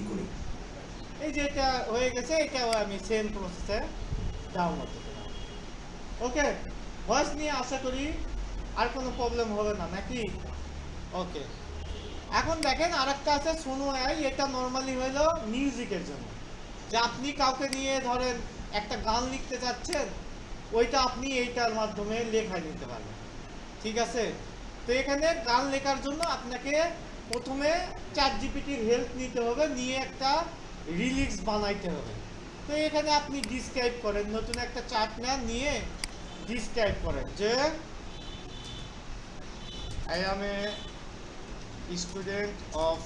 এই যে এটা হয়ে গেছে, এটাও আমি সেম প্রসেসে ডাউনলোড করতে পারবো। ওকে, ভয়েস নিয়ে আশা করি আর কোনো প্রবলেম হবে না নাকি? ওকে, এখন দেখেন আরেকটা আছে সোনো এআই। এটা নর্মালি হলো মিউজিকের জন্য, যে আপনি কাউকে নিয়ে ধরেন একটা গান লিখতে চাচ্ছেন, ওইটা আপনি এইটার মাধ্যমে লেখা নিতে পারবেন। ঠিক আছে, তো এখানে গান লেখার জন্য আপনাকে প্রথমে চ্যাটজিপিটির হেল্প নিতে হবে, নিয়ে একটা রিলিক্স বানাইতে হবে। তো এখানে আপনি ডিসক্রাইব করেন, নতুন একটা চার্ট নেন, নিয়ে ডিসক্রাইব করেন যে I am a student of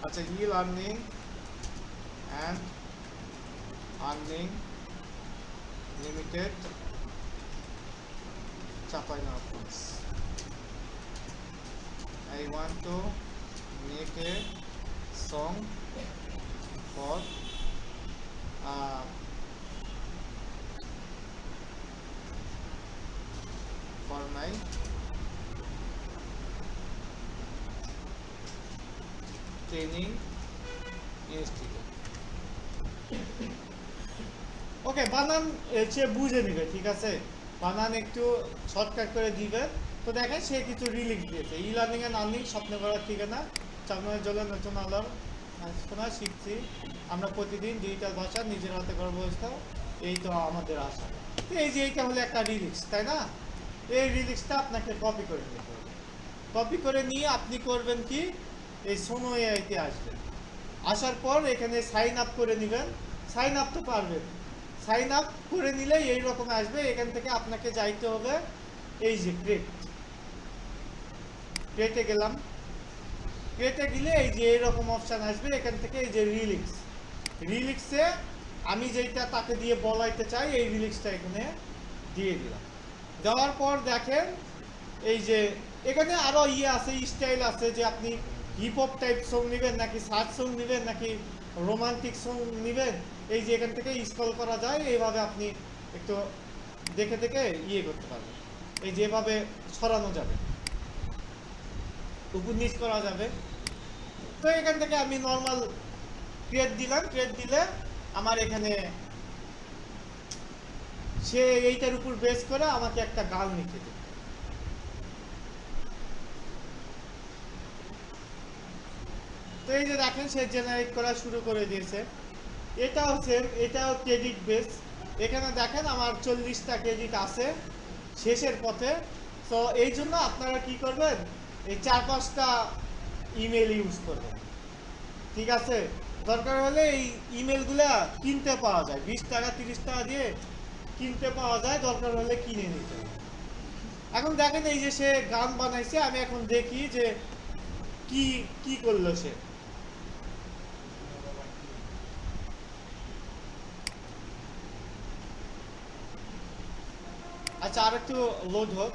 আচ্ছা e-learning and earning limited Chapai-Northwoods. I want to make a song for my training institute. ওকে, বানান সে বুঝে নেবে, ঠিক আছে, বানান একটু শর্টকাট করে দিবে। তো দেখেন সে কিছু রিলিক্স দিয়েছে, ই লার্নিং এন্ড আর্নিং, স্বপ্ন করার ঠিকানা, চাকমানের জলে নতুন আলোর শোনা শিখছি আমরা প্রতিদিন, ডিজিটাল ভাষা নিজের হাতে করার ব্যবস্থা, এই তো আমাদের আশা। তো এই যে এইটা হলো একটা রিলিক্স, তাই না? এই রিলিক্সটা আপনাকে কপি করে নিতে হবে। কপি করে নিয়ে আপনি করবেন কি, এই সোনো এআইতে আসবেন। আসার পর এখানে সাইন আপ করে নেবেন। সাইন আপ তো পারবেন, সাইন আপ করে নিলে এইরকম আসবে। এখান থেকে আপনাকে যাইতে হবে এই যে ক্রিয়েটে গেলাম। ক্রিয়েটে গেলে এই যে এইরকম অপশান আসবে, এখান থেকে এই যে রিলিক্সে আমি যেটা তাকে দিয়ে বলাইতে চাই, এই রিলিক্সটা এখানে দিয়ে দিলাম। দেওয়ার পর দেখেন এই যে এখানে আরও ইয়ে আছে, স্টাইল আছে, যে আপনি হিপহপ টাইপ সং নেবেন নাকি সার্চ সং নেবেন নাকি রোমান্টিক সং নেবেন। এই যে এখান থেকে স্ক্রল করা যায়, এইভাবে আপনি একটু দেখে দেখে ইয়ে করতে পারবেন। এই যেভাবে সরানো যাবে, উপর নিচ করা যাবে। তো এখান থেকে আমি নর্মাল ক্রিয়েট দিলাম। ক্রিয়েট দিলে আমার এখানে সে এইটার উপর বেস করে আমাকে একটা গান লিখে দেবে। তো এই যে দেখেন সে জেনারেট করা শুরু করে দিয়েছে। এটাও সেম, এটাও ক্রেডিট বেস। এখানে দেখেন আমার 40টা ক্রেডিট আছে শেষের পথে। তো এই জন্য আপনারা কি করবেন, এই 4-5টা ইমেল ইউজ করবেন। ঠিক আছে, দরকার হলে এই ইমেলগুলা কিনতে পাওয়া যায়, 20 টাকা 30 টাকা দিয়ে কিনতে পাওয়া যায়, দরকার হলে কিনে নিতে হবে। এখন দেখেন এই যে সে গান বানাইছে, আমি এখন দেখি যে কি করলো সে। আচ্ছা, আর একটু লোড হোক।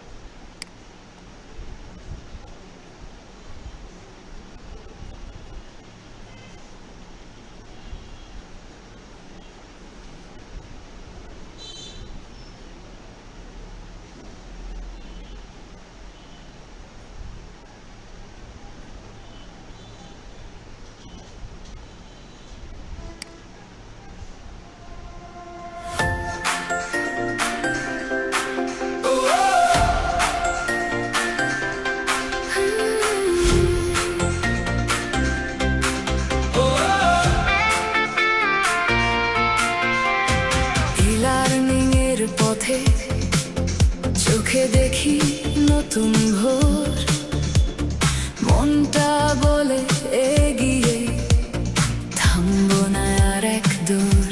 চোখে দেখি নতুন ভোর, মনটা বলে এগিয়ে থামবো না আর এক দূর।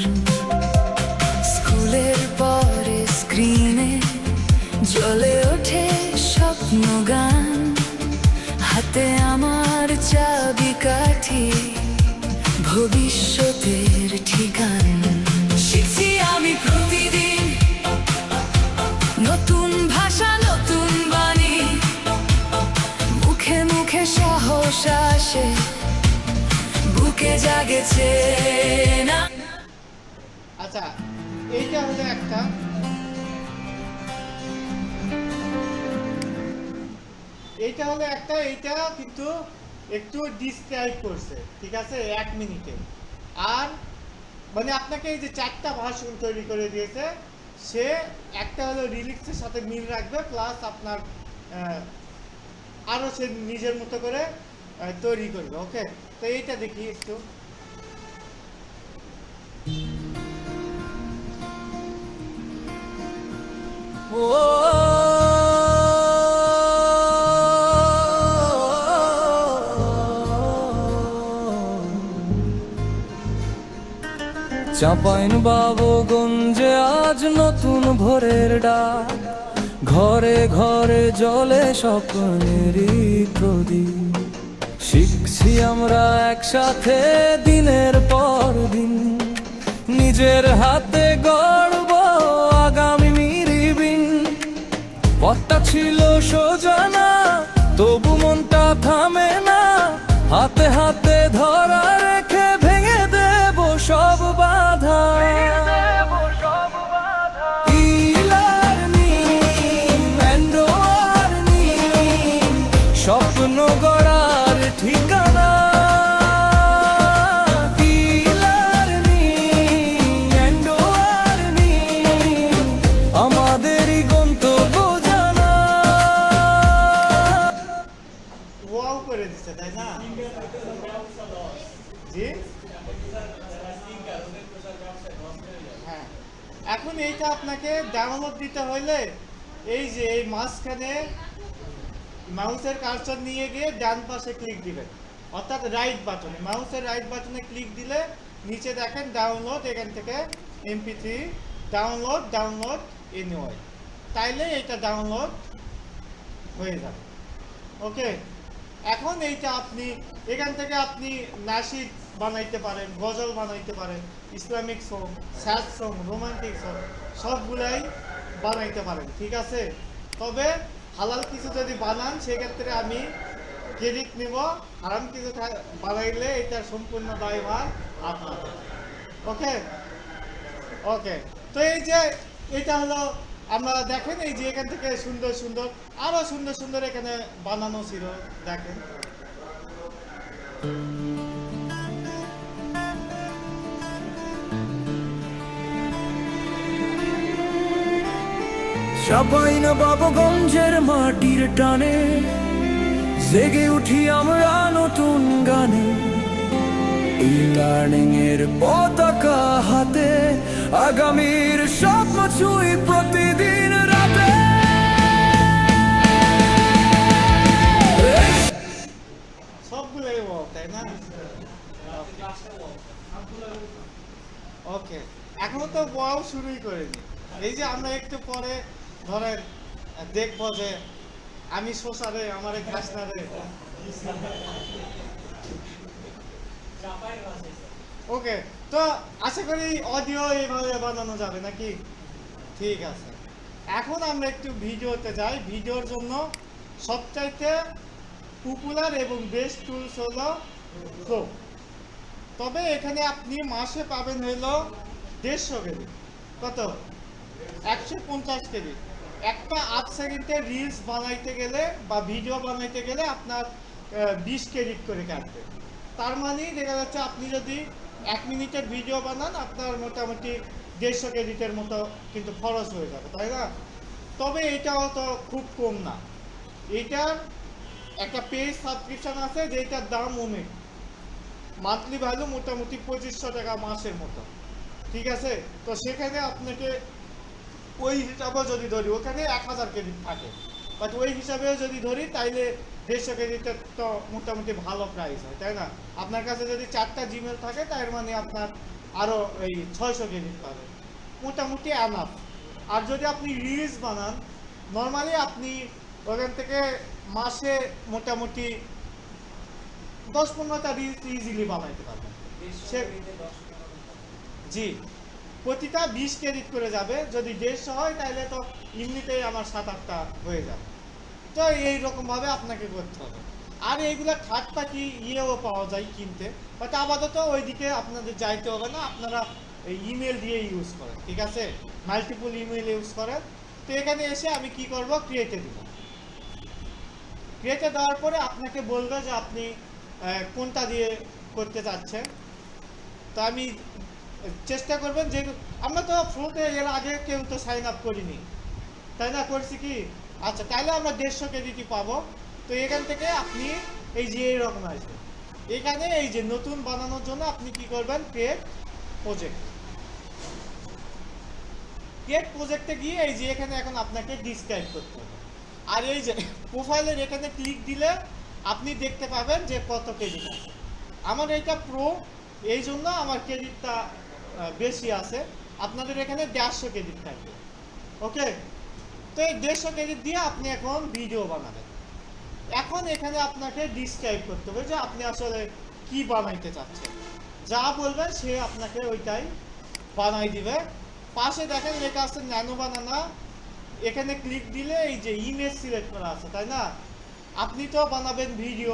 স্কুলের পরে স্ক্রিনে জ্বলে ওঠে স্বপ্ন গান, হাতে আমার চাবিকাঠি ভবিষ্যতের ঠিকানা। শিখছি আমি প্রতিদিন নতুন ভাষা, নতুন বাণী, মুখে মুখে সাহস আসে, বুকে জাগেছে না। আচ্ছা, এইটা হলো একটা। এইটা কিন্তু একটু ডিসক্রাইব করছে, ঠিক আছে, 1 মিনিটে। আর মানে আপনাকে এই যে 4টা ভাষণ তৈরি করে দিয়েছে, সে একটা হলো রিলিক্সের সাথে মিল রাখবে, প্লাস আপনার আরো সে নিজের মতো করে তৈরি করবে। ওকে, তো এইটা দেখি একটু। চাঁপাইন বাবুগঞ্জে আজ নতুন ভোরের ডাক, ঘরে ঘরে জ্বলে স্বপ্নেরই প্রদীপ। শিখছি আমরা একসাথে দিনের পর দিন, নিজের হাতে গড়ব আগামী নিরিবিন। পথটা ছিল সোজা না, তবু মনটা থামে না, হাতে হাতে ধরা রেখে ভেঙে দেব সব বাধা। স্বপ্ন গড়ার ঠিকানা, আমাদেরই গন্তব্য জানা। ওয়াও করে দিচ্ছে, তাই না? জি, হ্যাঁ। এখন এইটা আপনাকে ডাউনলোড দিতে হইলে এই যে এই মাঝখানে মাউসের কার্সর নিয়ে গিয়ে ডান পাশে ক্লিক দিবেন, অর্থাৎ রাইট বাটনে, মাউসের রাইট বাটনে ক্লিক দিলে নিচে দেখেন ডাউনলোড, এখান থেকে MP3 ডাউনলোড এনিওয়ে, তাইলে এটা ডাউনলোড হয়ে যাবে। ওকে, এখন এইটা আপনি এখান থেকে আপনি নাশিদ বানাইতে পারেন, গজল বানাইতে পারেন, Islamic song, sad song, romantic song, সবগুলাই বানাইতে পারেন, ঠিক আছে। তবে হালাল কিছু যদি বানান সেক্ষেত্রে আমি ক্রেডিট নিব, হারাম কিছু বানাইলে এটার সম্পূর্ণ দায়ভার আপনাদের। ওকে ওকে, তো এই যে এটা হলো, আমরা দেখেন এই যে এখান থেকে সুন্দর সুন্দর আরো সুন্দর সুন্দর এখানে বানানো ছিল, দেখেন। চাঁপাইন বাবুগঞ্জের মাটির টানে জেগে উঠি আমরা নতুন গানে, ই-লার্নিং এর পতাকা হাতে আগামীর স্বপ্ন ছুঁই প্রতিদিন রাতে। সবগুলোই ওয়াও, তাই না? ওকে, এখনো তো ওয়াও শুরুই করিনি। এই যে আমরা একটু পরে ধরেন দেখবো যে আমি শোষারে আমার ঘাস না রে। ওকে, তো আশা করি অডিও এইভাবে বানানো যাবে নাকি? ঠিক আছে, এখন আমরা একটু ভিডিওতে যাই। ভিডিওর জন্য সবচাইতে পপুলার এবং বেস্ট টুলস হলো প্রো। তবে এখানে আপনি মাসে পাবেন হলো 150 কেজি, কত 150 কেজি। একটা 8 সেকেন্ডের রিলস বানাইতে গেলে বা ভিডিও বানাইতে গেলে আপনার 20 ক্রেডিট করে কাটবে। তার মানে দেখা যাচ্ছে আপনি যদি 1 মিনিটের ভিডিও বানান আপনার মোটামুটি 150 ক্রেডিটের মতো কিন্তু খরচ হয়ে যাবে, তাই না? তবে এটাও তো খুব কম না। এইটার একটা পেজ সাবস্ক্রিপশন আছে যেটার দাম অনেক, মান্থলি ভ্যালু মোটামুটি 2500 টাকা মাসের মতো, ঠিক আছে। তো সেখানে আপনাকে ওই হিসাবেও যদি ধরি ওখানে 1000 ক্রেডিট থাকে, বাট ওই হিসাবেও যদি ধরি তাইলে 150 ক্রেডিটের তো মোটামুটি ভালো প্রাইস হয়, তাই না? আপনার কাছে যদি 4টা জিমেল থাকে তার মানে আপনার আরও এই 600 ক্রেডিট পাবেন, মোটামুটি এনাফ। আর যদি আপনি রিলস বানান নর্মালি আপনি ওখান থেকে মাসে মোটামুটি 10-15টা রিলস ইজিলি বানাইতে পারবেন। জি, প্রতিটা 20 ক্রেডিট করে যাবে। যদি 150 হয় তাহলে তো এমনিতেই আমার 7-8টা হয়ে যাবে। তো এইরকমভাবে আপনাকে করতে হবে। আর এইগুলো থার্ড পার্টি ইয়েও পাওয়া যায় কিনতে, বাট আপাতত ওইদিকে আপনাদের যাইতে হবে না, আপনারা এই ইমেল দিয়ে ইউজ করেন, ঠিক আছে? মাল্টিপল ইমেল ইউজ করেন। তো এখানে এসে আমি কি করব, ক্রিয়েটে দিব। ক্রিয়েটে দেওয়ার পরে আপনাকে বলবে যে আপনি কোনটা দিয়ে করতে চাচ্ছেন। তো আমি চেষ্টা করবেন যে আমরা তো ফ্লোতে এর আগে কেউ তো সাইন আপ করিনি, তাই না? করছি কি? আচ্ছা, তাহলে আমরা 150 ক্রেডিটই পাবো। তো এখান থেকে আপনি এই যে এইরকম আসবে, এখানে এই যে নতুন বানানোর জন্য আপনি কি করবেন, ক্রিয়েট প্রজেক্ট। ক্রিয়েট প্রজেক্টে গিয়ে এই যে এখানে এখন আপনাকে ডিসক্রাইব করতে হবে। আর এই যে প্রোফাইলের এখানে ক্লিক দিলে আপনি দেখতে পাবেন যে কত ক্রেডিট আছে। আমার এইটা প্রো, এই জন্য আমার ক্রেডিটটা বেশি আছে। আপনাদের এখানে 150 ক্রেডিট থাকবে, ওকে? তো এই 150 ক্রেডিট দিয়ে আপনি এখন ভিডিও বানাবেন। এখন এখানে আপনাকে ডিসক্রাইব করতে হবে যে আপনি আসলে কি বানাইতে চাচ্ছেন। যা বলবেন সে আপনাকে ওইটাই বানাই দিবে। পাশে দেখেন লেখা আছে ন্যানো বানানা, এখানে ক্লিক দিলে এই যে ইমেজ সিলেক্ট করা আছে, তাই না? আপনি তো বানাবেন ভিডিও,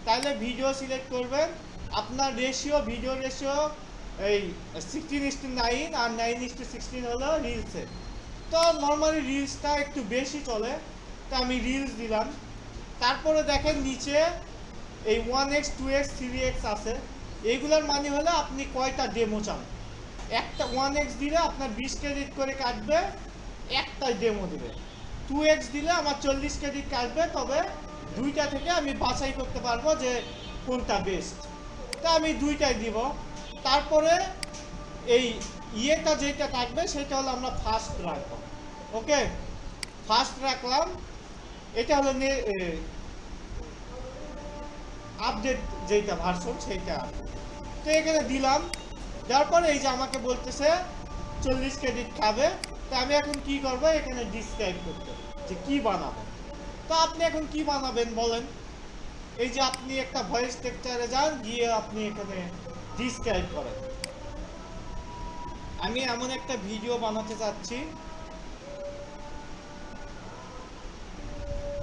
তাহলে ভিডিও সিলেক্ট করবেন। আপনার রেশিও, ভিডিও রেশিও এই 16:9 আর 9:16 হলো রিলসের। তো নর্মালি রিলসটা একটু বেশি চলে, তো আমি রিলস দিলাম। তারপরে দেখেন নিচে এই 1x 2x 3x আছে, এইগুলোর মানে হলো আপনি কয়টা ডেমো চান। একটা 1x দিলে আপনার 20 ক্রেডিট করে কাটবে, একটাই ডেমো দিবে। 2x দিলে আমার 40 ক্রেডিট কাটবে, তবে দুইটা থেকে আমি বাছাই করতে পারবো যে কোনটা বেস্ট। তা আমি দুইটাই দিব। তারপরে এই ইয়েটা যেটা থাকবে সেটা হলো আমরা ফার্স্ট রাখবো, ওকে? ফার্স্ট রাখলাম, এটা হলো আপডেট যেটা ভার্সন সেইটা। তো এখানে দিলাম, দেওয়ার পরে এই যে আমাকে বলতেছে 40 ক্রেডিট খাবে। তো আমি এখন কি করবো, এখানে ডিসক্রাইব করতে যে কি বানাবো। তো আপনি এখন কি বানাবেন বলেন? এই যে আপনি একটা ভয়েস টেক্সচারে যান, গিয়ে আপনি এখানে ডিসক্রাইব করেন। আমি এমন একটা ভিডিও বানাতে চাচ্ছি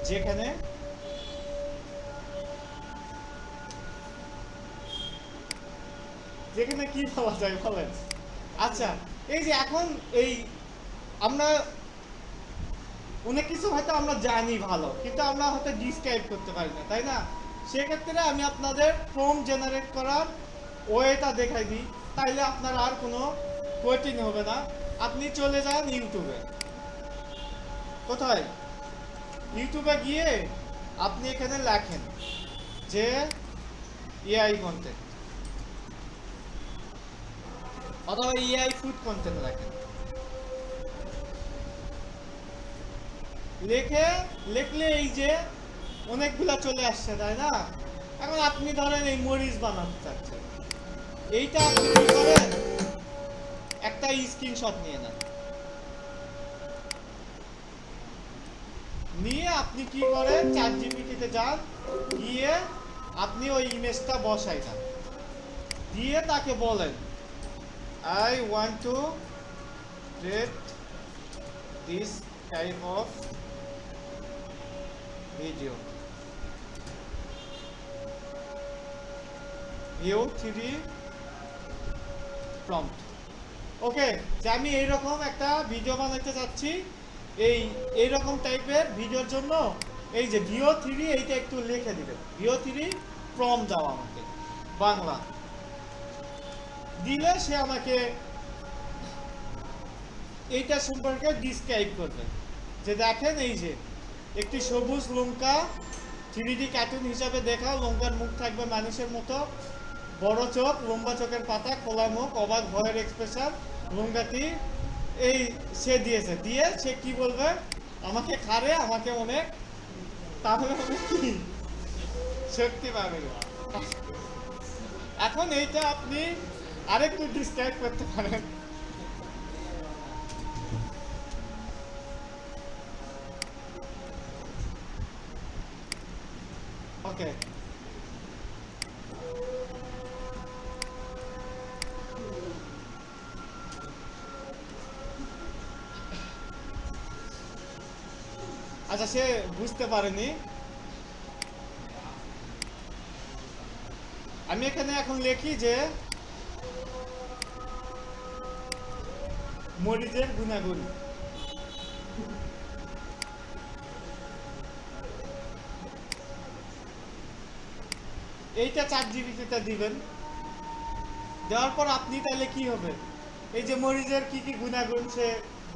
যেখানে কি পাওয়া যায় বলেন? আচ্ছা, এই যে এখন এই আমরা অনেক কিছু হয়তো আমরা জানি ভালো, কিন্তু আমরা হয়তো ডিসক্রাইব করতে পারি না, তাই না? সেক্ষেত্রে আমি আপনাদের প্রম্পট জেনারেট করার ওয়েটা দেখাই দিই, তাইলে আপনার আর কোনো কঠিন হবে না। আপনি চলে যান ইউটিউবে। কোথায়? ইউটিউবে গিয়ে আপনি এখানে লেখেন যে এআই কন্টেন্ট অথবা এআই ফুড কন্টেন্ট লেখেন। লিখলে এই যে অনেকগুলা চলে আসছে, তাই না? এখন আপনি ধরেন এই মরিচ বানাতে চাচ্ছেন, এইটা আপনি কি করেন, একটা স্ক্রিনশট নিয়ে নেন। নিয়ে আপনি কি করেন, চ্যাটজিপিটিতে যান, গিয়ে আপনি ওই ইমেজটা বসাই দেন, দিয়ে তাকে বলেন I want to create this type of video. View 3 prompt. ওকে, যে আমি এইরকম একটা ভিডিও বানাতে চাচ্ছি, এইরকম টাইপের ভিডিওর জন্য এই যে ভিও 3 এইটা একটু লিখে দিবেন। ভিও 3 প্রম্পট দাও আমাকে বাংলা, দিলে সে আমাকে এইটা সম্পর্কে ডিসক্রাইব করবে যে দেখেন এই যে একটি সবুজ লঙ্কা 3D কার্টুন হিসাবে দেখা, লঙ্কার মুখ থাকবে মানুষের মতো, বড় চোখ, লম্বা চোখের পাতা, খোলা মুখ, অবাক ভয়ের এক্সপ্রেশন, লঙ্কাটি এই সে দিয়েছে, দিয়ে সে কি বলবে, আমাকে খারে, আমাকে অনেক, তাহলে অনেক কি শক্তি পাবে। এখন এইটা আপনি আরেকটু ডিসক্রাইব করতে পারেন। ওকে, আচ্ছা সে বুঝতে পারেনি। আমি এখানে এখন লিখি যে মরিচের গুণাগুণ। এইটা 4 জিবিতে দিবেন। দেওয়ার পর আপনি তাহলে কি হবে, এই যে মরিচের কি কি গুণাগুণ সে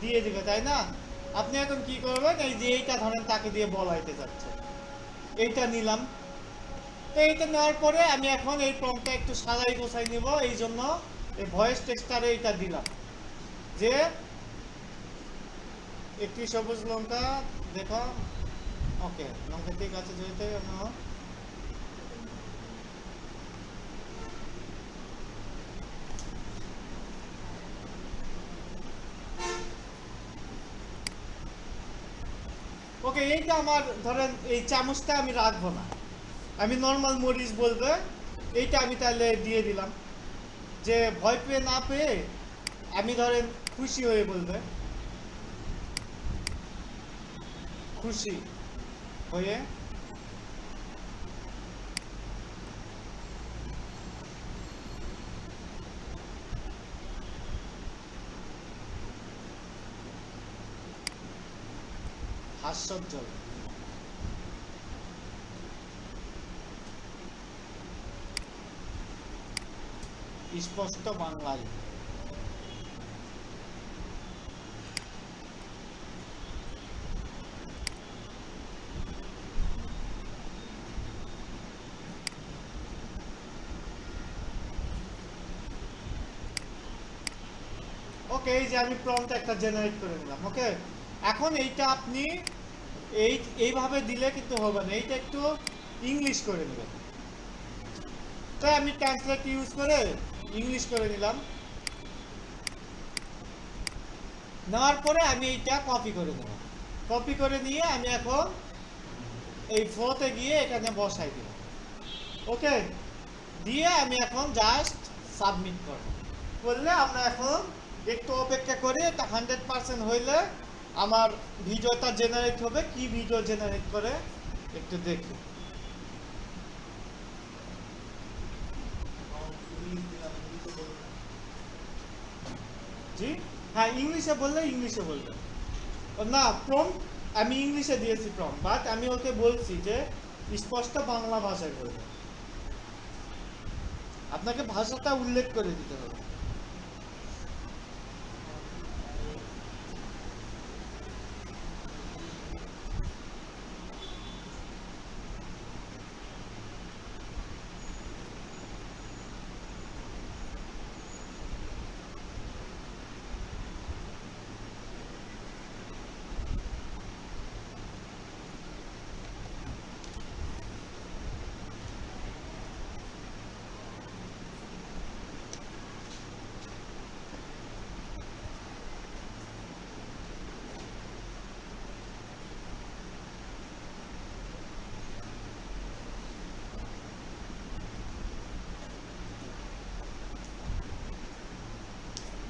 দিয়ে দিবে, তাই না? আপনি এখন কি করবেন, এই যে এইটা ধরেন তাকে দিয়ে বলাইতে যাচ্ছে, এইটা নিলাম। তো এইটা নেওয়ার পরে আমি এখন এই প্রম্পটটা একটু সাজাই গোছাই নিব, এই জন্য এই ভয়েস টেক্সটারে এইটা দিলাম যে একটি সবুজ লঙ্কা দেখো। ওকে, লঙ্কা ঠিক আছে, যেতে আমার ওকে, এইটা আমার ধরেন এই চামচটা আমি রাখবো না, আমি নর্মাল মরিচ বলবে, এইটা আমি তাহলে দিয়ে দিলাম যে ভয় পেয়ে না পেয়ে আমি ধরেন খুশি হয়ে বলবে, খুশি হয়ে। হাস্যোজ্জ্বল। স্পষ্ট বাংলায়। ওকে, এই যে আমি প্রম্পট একটা জেনারেট করে নিলাম। ওকে, এখন এইটা আপনি এইভাবে দিলে কিন্তু হবে না, এইটা একটু ইংলিশ করে নেবেন। তাই আমি ট্রান্সলেট ইউজ করে ইংলিশ করে নিলাম। নেওয়ার পরে আমি এইটা কপি করে নেব। কপি করে নিয়ে আমি এখন এই ফ্লোতে গিয়ে এখানে বসাই দিলাম। ওকে, দিয়ে আমি এখন জাস্ট সাবমিট করব। করলে আমরা এখন একটু অপেক্ষা করি, এটা 100% হইলে আমার ভিডিওটা জেনারেট হবে। কি ভিডিও জেনারেট করে একটু দেখি। জি হ্যাঁ, ইংলিশে বললে ইংলিশে বলবে না। প্রম্পট আমি ইংলিশে দিয়েছি প্রম্পট, বাট আমি ওকে বলছি যে স্পষ্ট বাংলা ভাষায় বলবে। আপনাকে ভাষাটা উল্লেখ করে দিতে হবে।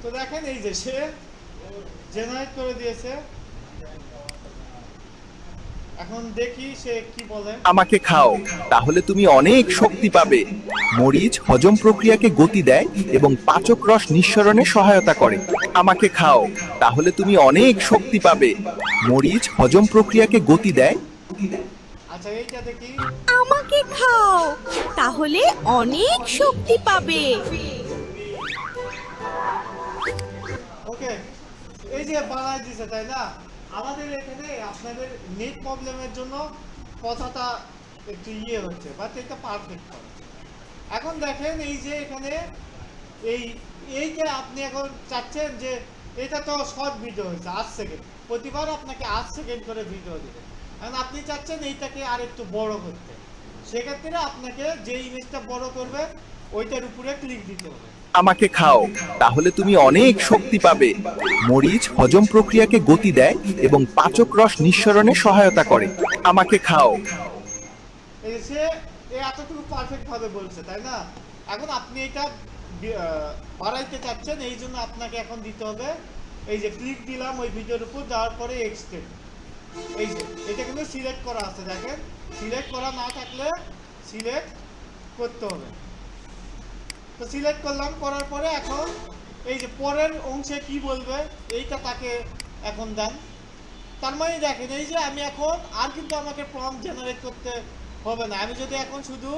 তো দেখেন এই যে সে জেনারেট করে দিয়েছে। এখন দেখি সে কি বলে। আমাকে খাও, তাহলে তুমি অনেক শক্তি পাবে। মরিচ হজম প্রক্রিয়াকে গতি দেয় এবং পাচক রস নিঃসরণে সহায়তা করে। আমাকে খাও, তাহলে তুমি অনেক শক্তি পাবে। মরিচ হজম প্রক্রিয়াকে গতি দেয়। আচ্ছা, এইটা দেখি। আমাকে খাও, তাহলে অনেক শক্তি পাবে। ওকে, এই যে বানাই দিছে, তাই না? আমাদের এখানে আপনাদের নেট প্রবলেমের জন্য কথাটা একটু হচ্ছে, বাট এটা পারফেক্ট করে। এখন দেখেন এই যে এখানে এই যে আপনি এখন চাচ্ছেন যে এটা তো শর্ট ভিডিও হয়েছে 8 সেকেন্ড, প্রতিবার আপনাকে 8 সেকেন্ড করে ভিডিও দিবে। কারণ আপনি চাচ্ছেন এইটাকে আর একটু বড় করতে, সেক্ষেত্রে আপনাকে যে ইমেজটা বড় করবে ওইটার উপরে ক্লিক দিতে হবে। আমাকে খাও, তাহলে তুমি অনেক শক্তি পাবে। মরিচ হজম প্রক্রিয়াকে গতি দেয় এবং পাচক রস নিঃসরণে সহায়তা করে। আমাকে খাও। এই সে এতটুকু পারফেক্ট ভাবে বলছে, তাই না? এখন আপনি এটা বাড়াইতে চাচ্ছেন, এই জন্য আপনাকে এখন দিতে হবে এই যে ক্লিক দিলাম ওই ভিডিওর উপর, দেওয়ার পরে এক্সটেন্ড, এই যে এটা কিন্তু সিলেক্ট করা আছে, দেখেন সিলেক্ট করা না থাকলে সিলেক্ট করতে হবে। তো সিলেক্ট করলাম, করার পরে এখন এই যে পরের অংশে কি বলবে এইটা তাকে এখন দেন। তার মানে দেখেন এই যে আমি এখন আর কিন্তু আমাকে প্রম্পট জেনারেট করতে হবে না। আমি যদি এখন শুধু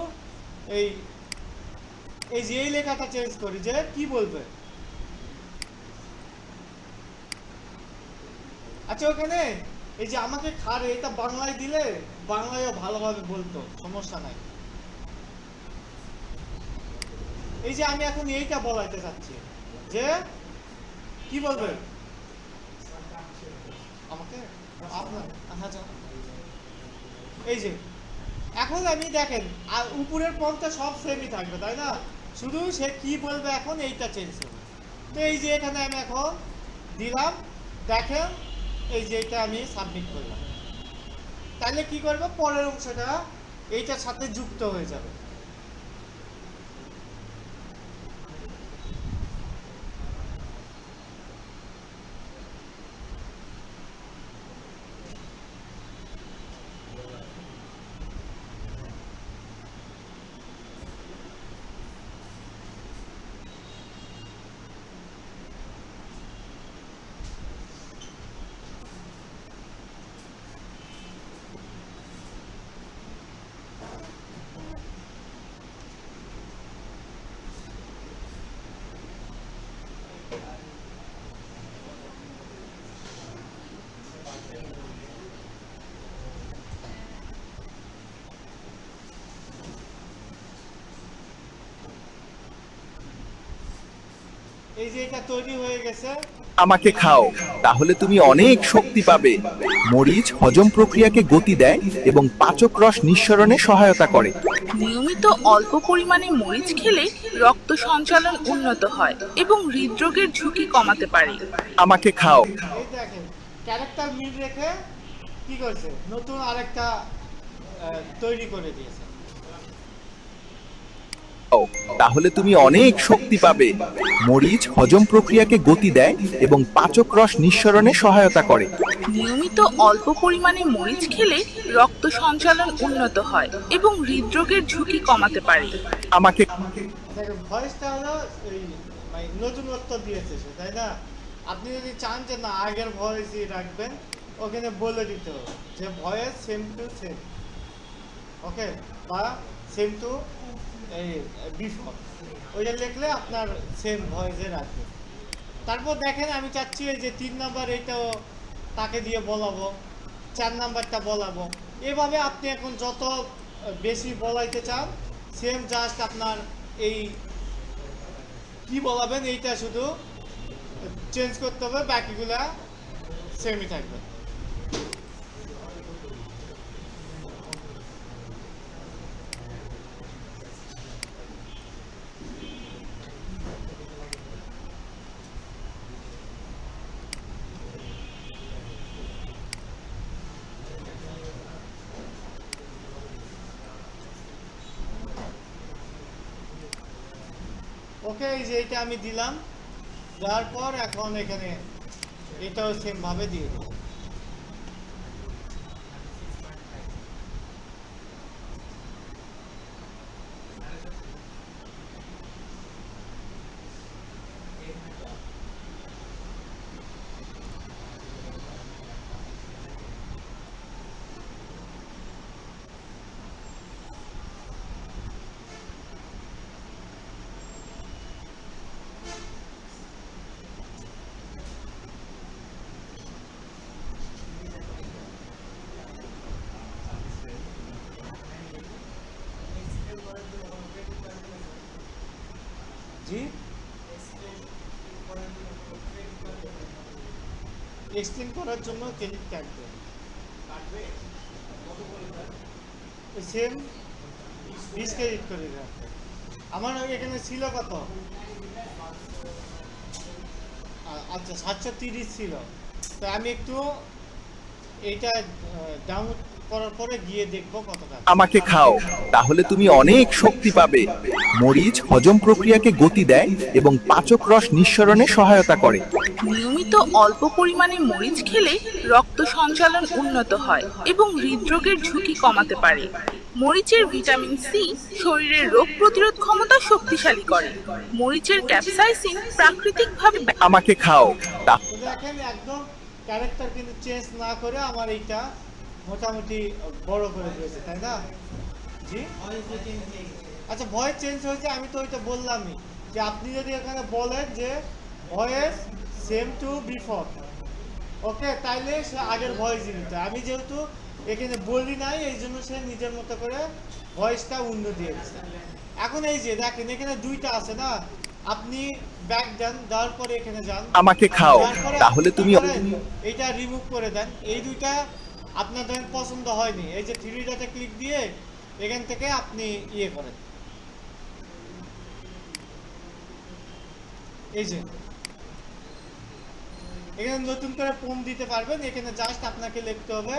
এই যে এই লেখাটা চেঞ্জ করি যে কি বলবে, আচ্ছা ওখানে এই যে আমাকে খারে এটা বাংলায় দিলে বাংলায়ও ভালোভাবে বলতো, সমস্যা নাই। এই যে আমি এখন এইটা বলাইতে চাচ্ছি যে কি বলবে আমাকে আপনার, এই যে এখন আমি দেখেন আর উপরের পর্বটা সব সেমই থাকবে, তাই না? শুধু সে কি বলবে এখন এইটা চেঞ্জ হবে। তো এই যে এখানে আমি এখন দিলাম, দেখেন এই যে এটা আমি সাবমিট করলাম, তাহলে কি করবে পরের অংশটা এইটার সাথে যুক্ত হয়ে যাবে। এই যে এটা তৈরি হয়ে গেছে। আমাকে খাও, তাহলে তুমি অনেক শক্তি পাবে। মরিচ হজম প্রক্রিয়াকে গতি দেয় এবং পাচক রস নিঃসরণে সহায়তা করে। নিয়মিত অল্প পরিমাণে মরিচ খেলে রক্ত সঞ্চালন উন্নত হয় এবং হৃদরোগের ঝুঁকি কমাতে পারে। আমাকে খাও। এই দেখেন ক্যারেক্টার মিল রেখে কি করছে, নতুন আরেকটা তৈরি করে দিয়েছে। তাহলে তুমি অনেক শক্তি পাবে। মরিচ হজম প্রক্রিয়াকে গতি দেয় এবং পাচক রস নিঃসরণে সহায়তা করে। নিয়মিত অল্প পরিমাণে মরিচ খেলে রক্ত সঞ্চালন উন্নত হয় এবং হৃদরোগের ঝুঁকি কমাতে পারে। আমাকে দেখেন ভয়েসটা হলো এই মানে নতুনত্ব দিয়েছে সে, তাই না? আপনি যদি চান যে না আগের ভয়েসই রাখবেন, ওখানে বলে দিতে হবে যে ভয়েস সেম টু সেম, ওকে, বা সেম টু এই বিফোর, ওইটা লিখলে আপনার সেম ভয়েসে রাখবে। তারপর দেখেন আমি চাচ্ছি এই যে 3 নাম্বার এইটাও তাকে দিয়ে বলাবো, 4 নাম্বারটা বলাবো, এভাবে আপনি এখন যত বেশি বলাইতে চান সেম জাস্ট আপনার এই কি বলাবেন এইটা শুধু চেঞ্জ করতে হবে, বাকিগুলা সেমই থাকবে। ওকে, এই যে এটা আমি দিলাম, দেওয়ার পর এখন এখানে এটাও সেম ভাবে দিয়ে দেব। এক্সপ্লেন করার জন্য ক্রেডিট কার্ড দেন সেম 20 ক্রেডিট করে রাখবেন। আমার এখানে ছিল কত, আচ্ছা 730 ছিল, তো আমি একটু এইটা ডাউনলোড করার পরে গিয়ে দেখবো কত টাকা। আমাকে খাও, তাহলে তুমি অনেক শক্তি পাবে। মরিচ হজম প্রক্রিয়াকে গতি দেয় এবং পাচক রস নিঃসরণে সহায়তা করে। নিয়মিত অল্প পরিমাণে মরিচ খেলে রক্ত সঞ্চালন উন্নত হয় এবং হৃদরোগের ঝুঁকি কমাতে পারে। মরিচের ভিটামিন সি শরীরের রোগ প্রতিরোধ ক্ষমতা শক্তিশালী করে। মরিচের ক্যাপসাইসিন প্রাকৃতিকভাবে আমাকে খাও, তো দেখেন একদম ক্যারেক্টার কিন্তু চেঞ্জ না করে আমার এইটা মোটামুটি বড় করে দিয়েছে, তাই না? জি আচ্ছা, ভয়েস চেঞ্জ হয়েছে, আমি তো ওইটা বললামই যে আপনি যদি এখানে বলেন যে ভয়েস সেম টু বিফোর, ওকে, তাইলে সে আগের ভয়েস দিতে। আমি যেহেতু এখানে বলি নাই, এই জন্য সে নিজের মতো করে ভয়েসটা অন্য দিয়ে দিচ্ছে। এখন এই যে দেখেন এখানে দুইটা আছে না, আপনি ব্যাক দেন, দেওয়ার পরে এখানে যান, আমাকে খাও, তাহলে তুমি এইটা রিমুভ করে দেন। এই দুইটা আপনার ধরেন পছন্দ হয়নি, এই যে 3 ডটে ক্লিক দিয়ে এখান থেকে আপনি ইয়ে করেন, এই যে এখানে নতুন করে ফোন দিতে পারবেন। এখানে জাস্ট আপনাকে লিখতে হবে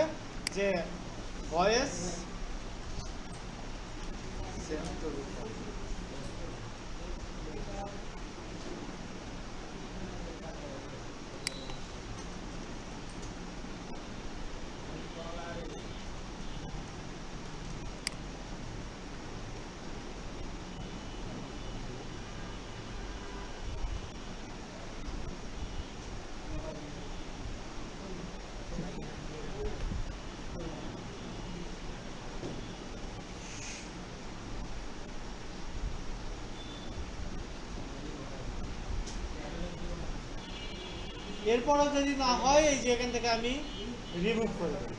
যে ভয়েস এরপরও যদি না হয়, এই যে এখান থেকে আমি রিমুভ করে দেব।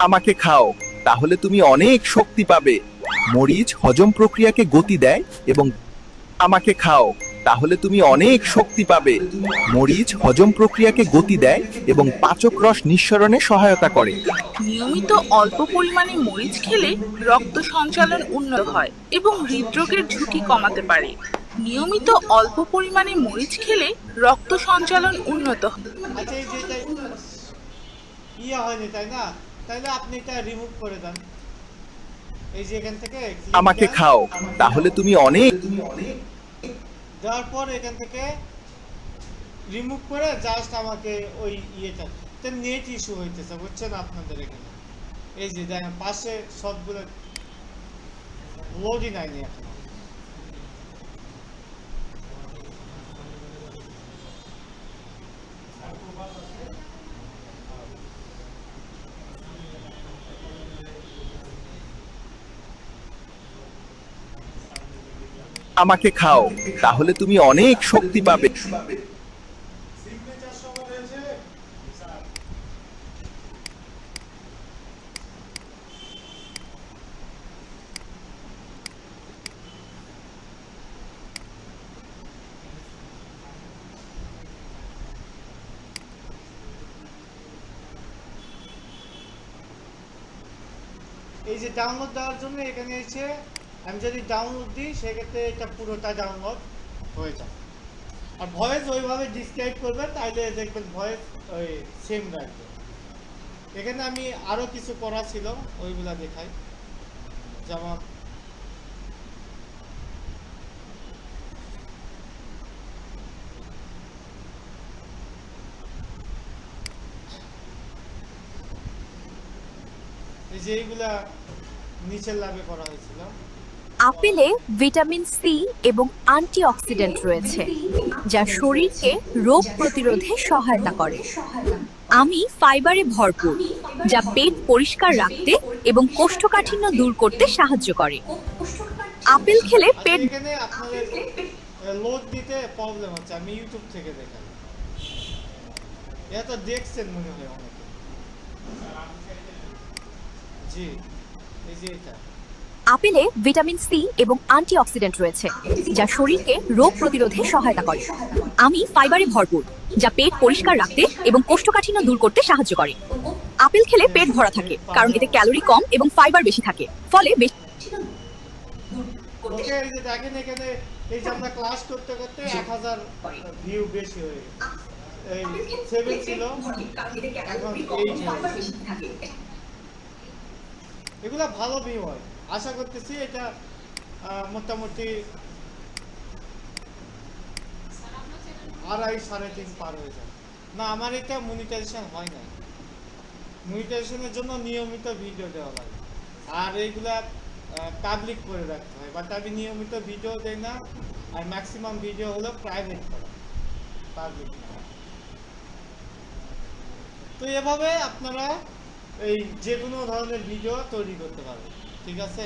আমাকে খাও, তাহলে তুমি অনেক শক্তি পাবে। মরিচ হজম প্রক্রিয়াকে গতি দেয় এবং আমাকে খাও, তাহলে তুমি অনেক শক্তি পাবে। মরিচ হজম প্রক্রিয়াকে গতি দেয় এবং পাচক রস নিঃসরণে সহায়তা করে। নিয়মিত অল্প পরিমাণে মরিচ খেলে রক্ত সঞ্চালন উন্নত হয় এবং হৃদরোগের ঝুঁকি কমাতে পারে। নিয়মিত অল্প পরিমাণে মরিচ খেলে রক্ত সঞ্চালন উন্নত হয়। আচ্ছা, এই যে এটা ইয়ে হয়নি, তাই না? তাইলে আপনি এটা রিমুভ করে দেন। এই যে এখান থেকে আমাকে খাও, তাহলে তুমি অনেক দেওয়ার পর এখান থেকে রিমুভ করে জাস্ট আমাকে ওই ইয়েটা, নেট ইস্যু হইতেছে, বুঝছেন আপনাদের এখানে। এই যে দেখেন পাশে সবগুলো লোডই নাইনি এখন। আমাকে খাও, তাহলে তুমি অনেক শক্তি পাবে। এই যে ডাউনলোড দেওয়ার জন্য এখানে এসে আমি যদি ডাউনলোড দিই, সেক্ষেত্রে এটা পুরোটা ডাউনলোড হয়ে যায়। আর ভয়েস ওইভাবে ডিসক্রাইব করবেন, তাইলে দেখবেন ভয়েস ওই সেম রাখবে। এখানে আমি আরও কিছু করা ছিল, ওইগুলা দেখাই। যেমন এই যে এইগুলা নিচের লাভে করা হয়েছিল। আপেলে ভিটামিন সি এবং অ্যান্টিঅক্সিডেন্ট রয়েছে যা শরীরকে রোগ প্রতিরোধে সহায়তা করে। আমি ফাইবারে ভরপুর যা পেট পরিষ্কার রাখতে এবং কোষ্ঠকাঠিন্য দূর করতে সাহায্য করে। আপেল খেলে পেট এখানে আপনাদের লোড দিতে প্রবলেম হচ্ছে, আমি ইউটিউব থেকে দেখালাম। এটা তো দেখছেন মনে হয় অনেকে। জি, এই যে এটা। আপেলে ভিটামিন সি এবং অ্যান্টিঅক্সিডেন্ট রয়েছে যা শরীরকে রোগ প্রতিরোধে সহায়তা করে। আমি ফাইবারে ভরপুর যা পেট পরিষ্কার রাখতে এবং কোষ্ঠকাঠিন্য দূর করতে সাহায্য করে। আপেল খেলে পেট ভরা থাকে কারণ এতে ক্যালোরি কম এবং ফাইবার বেশি থাকে, ফলে বেশি ওকে, এই যে দেখেন এখানে এই যে আমরা ক্লাস করতে করতে 1000 ভিউ বেশি হয়ে গেছে। এই 7 ছিল, এখন 8 হয়েছে। এগুলা ভালো ভিউ হয়, আশা করতেছি এটা মোটামুটি 2.5-3.5 পার হয়ে যাবে। না, আমার এটা মনিটাইজেশন হয় না। মনিটাইজেশনের জন্য নিয়মিত ভিডিও দেওয়া লাগে, আর এইগুলা পাবলিক করে রাখতে হয়। বাট আমি নিয়মিত ভিডিও দেই না, আর ম্যাক্সিমাম ভিডিও হলো প্রাইভেট করা, পাবলিক। তো এভাবে আপনারা এই যে কোনো ধরনের ভিডিও তৈরি করতে পারবেন, ঠিক আছে।